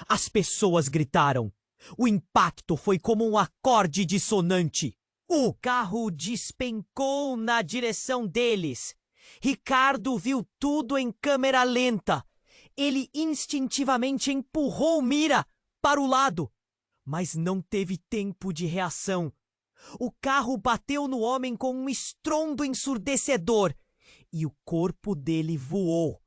As pessoas gritaram. O impacto foi como um acorde dissonante. O carro despencou na direção deles. Ricardo viu tudo em câmera lenta. Ele instintivamente empurrou Mira para o lado, mas não teve tempo de reação. O carro bateu no homem com um estrondo ensurdecedor e o corpo dele voou.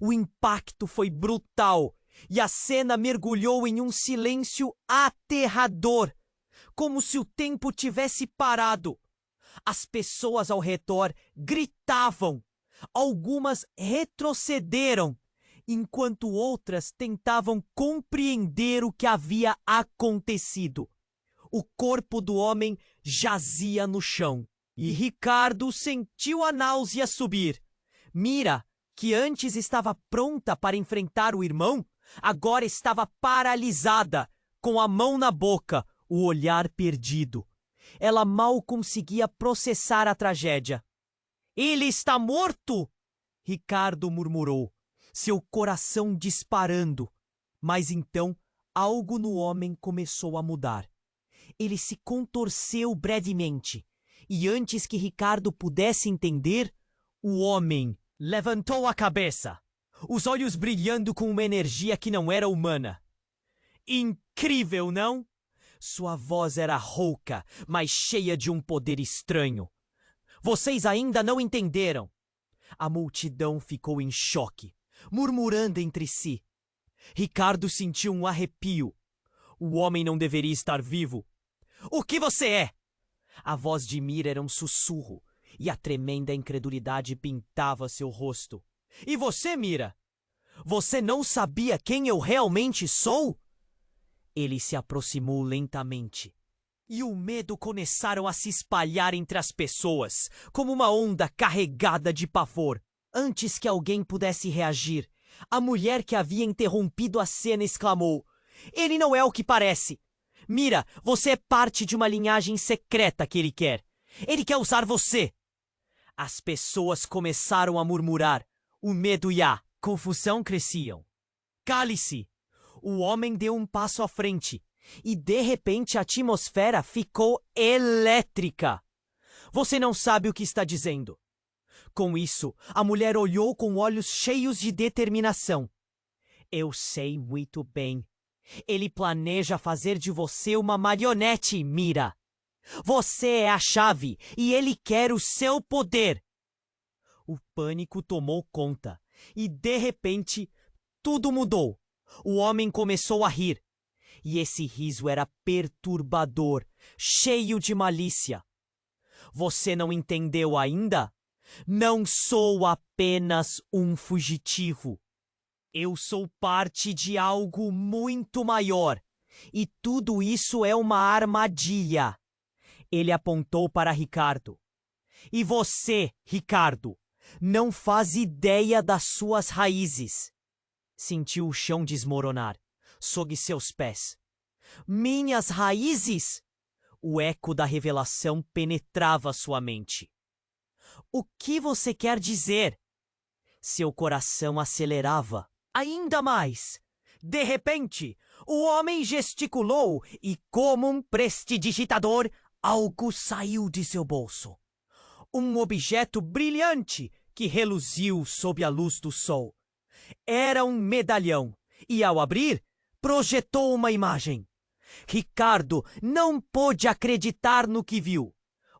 O impacto foi brutal e a cena mergulhou em um silêncio aterrador, como se o tempo tivesse parado. As pessoas ao redor gritavam. Algumas retrocederam, enquanto outras tentavam compreender o que havia acontecido. O corpo do homem jazia no chão. E Ricardo sentiu a náusea subir. Mira, que antes estava pronta para enfrentar o irmão, agora estava paralisada, com a mão na boca, o olhar perdido. Ela mal conseguia processar a tragédia. Ele está morto! Ricardo murmurou, seu coração disparando. Mas então, algo no homem começou a mudar. Ele se contorceu brevemente, e antes que Ricardo pudesse entender, o homem levantou a cabeça, os olhos brilhando com uma energia que não era humana. Incrível, não? Sua voz era rouca, mas cheia de um poder estranho. Vocês ainda não entenderam. A multidão ficou em choque, murmurando entre si. Ricardo sentiu um arrepio. O homem não deveria estar vivo. O que você é? A voz de Mira era um sussurro, e a tremenda incredulidade pintava seu rosto. E você, Mira? Você não sabia quem eu realmente sou? Ele se aproximou lentamente, e o medo começaram a se espalhar entre as pessoas, como uma onda carregada de pavor. Antes que alguém pudesse reagir, a mulher que havia interrompido a cena exclamou: "Ele não é o que parece! Mira, você é parte de uma linhagem secreta que ele quer. Ele quer usar você!" As pessoas começaram a murmurar. O medo e a confusão cresciam. "Cale-se!" O homem deu um passo à frente, e de repente a atmosfera ficou elétrica. "Você não sabe o que está dizendo." Com isso, a mulher olhou com olhos cheios de determinação. "Eu sei muito bem. Ele planeja fazer de você uma marionete, Mira. Você é a chave e ele quer o seu poder." O pânico tomou conta e, de repente, tudo mudou. O homem começou a rir. E esse riso era perturbador, cheio de malícia. "Você não entendeu ainda? Não sou apenas um fugitivo. Eu sou parte de algo muito maior, e tudo isso é uma armadilha." Ele apontou para Ricardo. "E você, Ricardo, não faz ideia das suas raízes." Sentiu o chão desmoronar sob seus pés. "Minhas raízes?" O eco da revelação penetrava sua mente. "O que você quer dizer?" Seu coração acelerava ainda mais. De repente, o homem gesticulou e, como um prestidigitador, algo saiu de seu bolso. Um objeto brilhante que reluziu sob a luz do sol. Era um medalhão e, ao abrir, projetou uma imagem. Ricardo não pôde acreditar no que viu.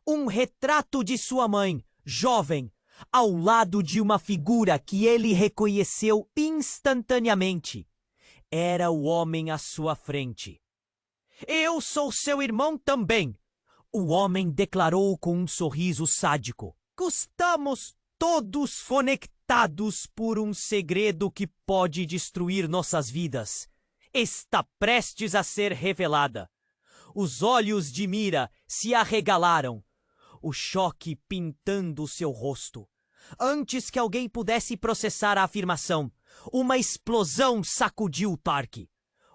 Um retrato de sua mãe, jovem, ao lado de uma figura que ele reconheceu instantaneamente. Era o homem à sua frente. "Eu sou seu irmão também," o homem declarou com um sorriso sádico. "Estamos todos conectados por um segredo que pode destruir nossas vidas. Está prestes a ser revelada." Os olhos de Mira se arregalaram, o choque pintando seu rosto. Antes que alguém pudesse processar a afirmação, uma explosão sacudiu o parque.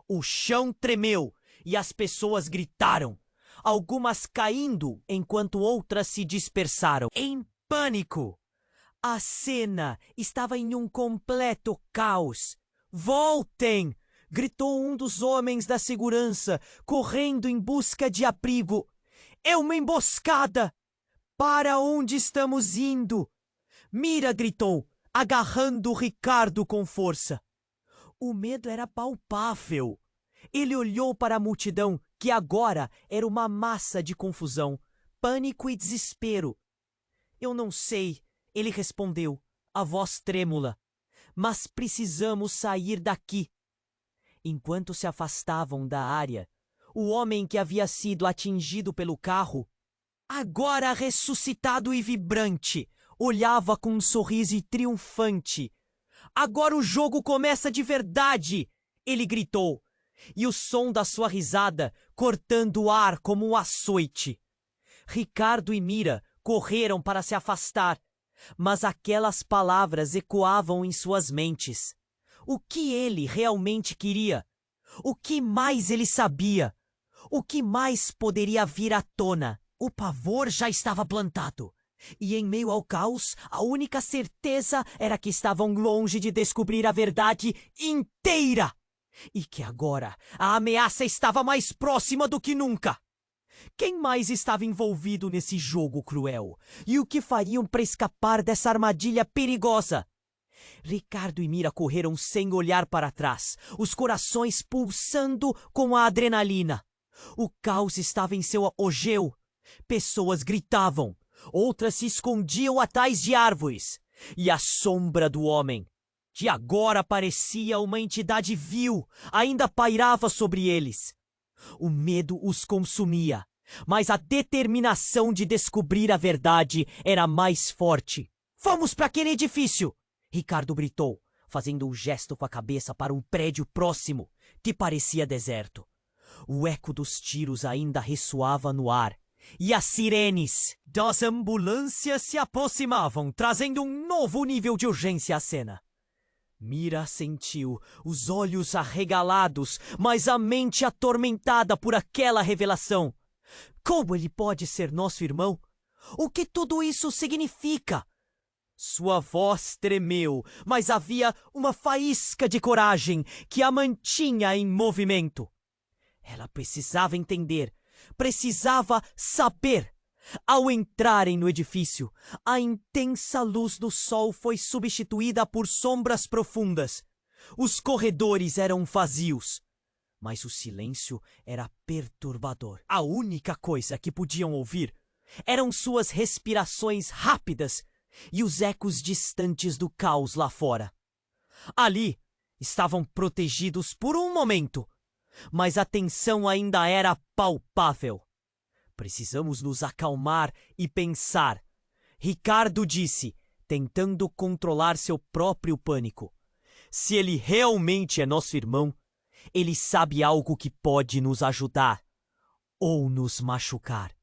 O chão tremeu e as pessoas gritaram, algumas caindo enquanto outras se dispersaram em pânico. A cena estava em um completo caos. "Voltem!" gritou um dos homens da segurança, correndo em busca de abrigo. "É uma emboscada! Para onde estamos indo?" Mira gritou, agarrando Ricardo com força. O medo era palpável. Ele olhou para a multidão, que agora era uma massa de confusão, pânico e desespero. "Eu não sei," ele respondeu, a voz trêmula, "mas precisamos sair daqui." Enquanto se afastavam da área, o homem que havia sido atingido pelo carro, agora ressuscitado e vibrante, olhava com um sorriso triunfante. "Agora o jogo começa de verdade!" ele gritou, e o som da sua risada cortando o ar como um açoite. Ricardo e Mira correram para se afastar, mas aquelas palavras ecoavam em suas mentes. O que ele realmente queria? O que mais ele sabia? O que mais poderia vir à tona? O pavor já estava plantado. E em meio ao caos, a única certeza era que estavam longe de descobrir a verdade inteira. E que agora a ameaça estava mais próxima do que nunca. Quem mais estava envolvido nesse jogo cruel? E o que fariam para escapar dessa armadilha perigosa? Ricardo e Mira correram sem olhar para trás, os corações pulsando com a adrenalina. O caos estava em seu apogeu. Pessoas gritavam, outras se escondiam atrás de árvores. E a sombra do homem, que agora parecia uma entidade vil, ainda pairava sobre eles. O medo os consumia, mas a determinação de descobrir a verdade era mais forte. "Vamos para aquele edifício!" Ricardo gritou, fazendo um gesto com a cabeça para um prédio próximo, que parecia deserto. O eco dos tiros ainda ressoava no ar, e as sirenes das ambulâncias se aproximavam, trazendo um novo nível de urgência à cena. Mira sentiu os olhos arregalados, mas a mente atormentada por aquela revelação. Como ele pode ser nosso irmão? O que tudo isso significa? Sua voz tremeu, mas havia uma faísca de coragem que a mantinha em movimento. Ela precisava entender, precisava saber. Ao entrarem no edifício, a intensa luz do sol foi substituída por sombras profundas. Os corredores eram vazios, mas o silêncio era perturbador. A única coisa que podiam ouvir eram suas respirações rápidas e os ecos distantes do caos lá fora. Ali estavam protegidos por um momento, mas a tensão ainda era palpável. "Precisamos nos acalmar e pensar", Ricardo disse, tentando controlar seu próprio pânico. "Se ele realmente é nosso irmão, ele sabe algo que pode nos ajudar ou nos machucar.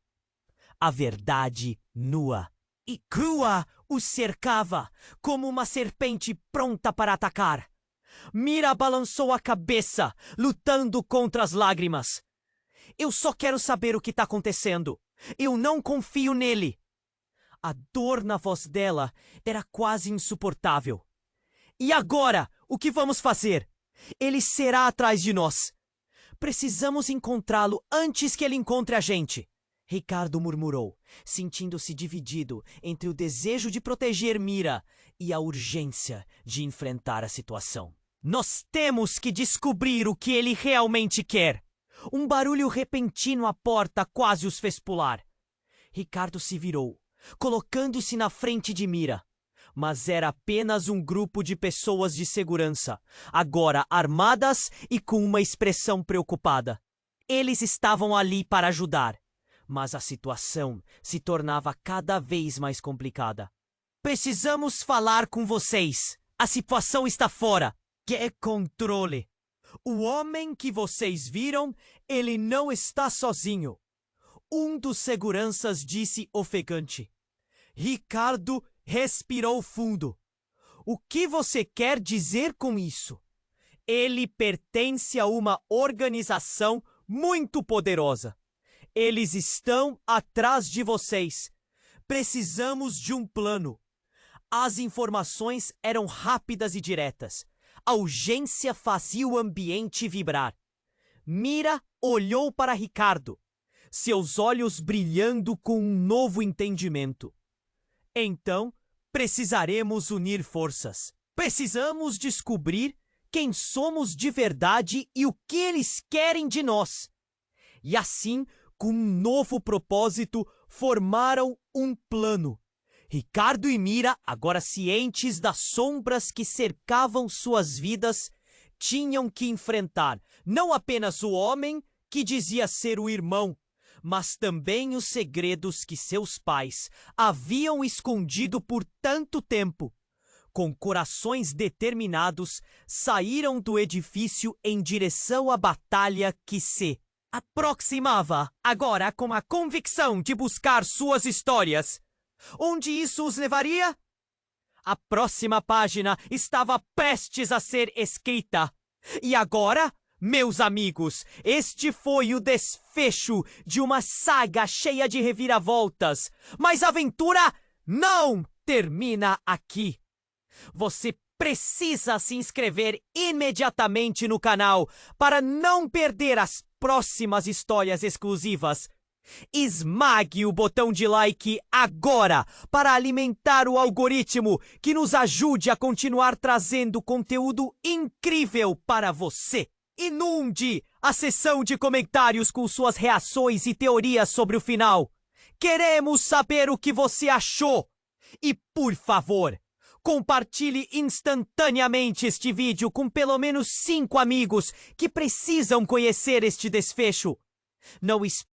A verdade nua e crua os cercava, como uma serpente pronta para atacar. Mira balançou a cabeça, lutando contra as lágrimas. "Eu só quero saber o que está acontecendo. Eu não confio nele." A dor na voz dela era quase insuportável. "E agora, o que vamos fazer? Ele será atrás de nós. Precisamos encontrá-lo antes que ele encontre a gente." Ricardo murmurou, sentindo-se dividido entre o desejo de proteger Mira e a urgência de enfrentar a situação. "Nós temos que descobrir o que ele realmente quer." Um barulho repentino à porta quase os fez pular. Ricardo se virou, colocando-se na frente de Mira. Mas era apenas um grupo de pessoas de segurança, agora armadas e com uma expressão preocupada. Eles estavam ali para ajudar, mas a situação se tornava cada vez mais complicada. "Precisamos falar com vocês. A situação está fora. Quer controle. O homem que vocês viram, ele não está sozinho." Um dos seguranças disse ofegante. Ricardo respirou fundo. "O que você quer dizer com isso?" "Ele pertence a uma organização muito poderosa. Eles estão atrás de vocês. Precisamos de um plano." As informações eram rápidas e diretas. A urgência fazia o ambiente vibrar. Mira olhou para Ricardo, seus olhos brilhando com um novo entendimento. "Então, precisaremos unir forças. Precisamos descobrir quem somos de verdade e o que eles querem de nós." E assim, com um novo propósito, formaram um plano. Ricardo e Mira, agora cientes das sombras que cercavam suas vidas, tinham que enfrentar não apenas o homem que dizia ser o irmão, mas também os segredos que seus pais haviam escondido por tanto tempo. Com corações determinados, saíram do edifício em direção à batalha que se aproximava, agora com a convicção de buscar suas histórias Onde isso os levaria? A próxima página estava prestes a ser escrita. E agora, meus amigos, este foi o desfecho de uma saga cheia de reviravoltas. Mas a aventura não termina aqui. Você precisa se inscrever imediatamente no canal para não perder as próximas histórias exclusivas. Esmague o botão de like agora para alimentar o algoritmo que nos ajude a continuar trazendo conteúdo incrível para você. Inunde a seção de comentários com suas reações e teorias sobre o final. Queremos saber o que você achou. E, por favor, compartilhe instantaneamente este vídeo com pelo menos 5 amigos que precisam conhecer este desfecho. Não espere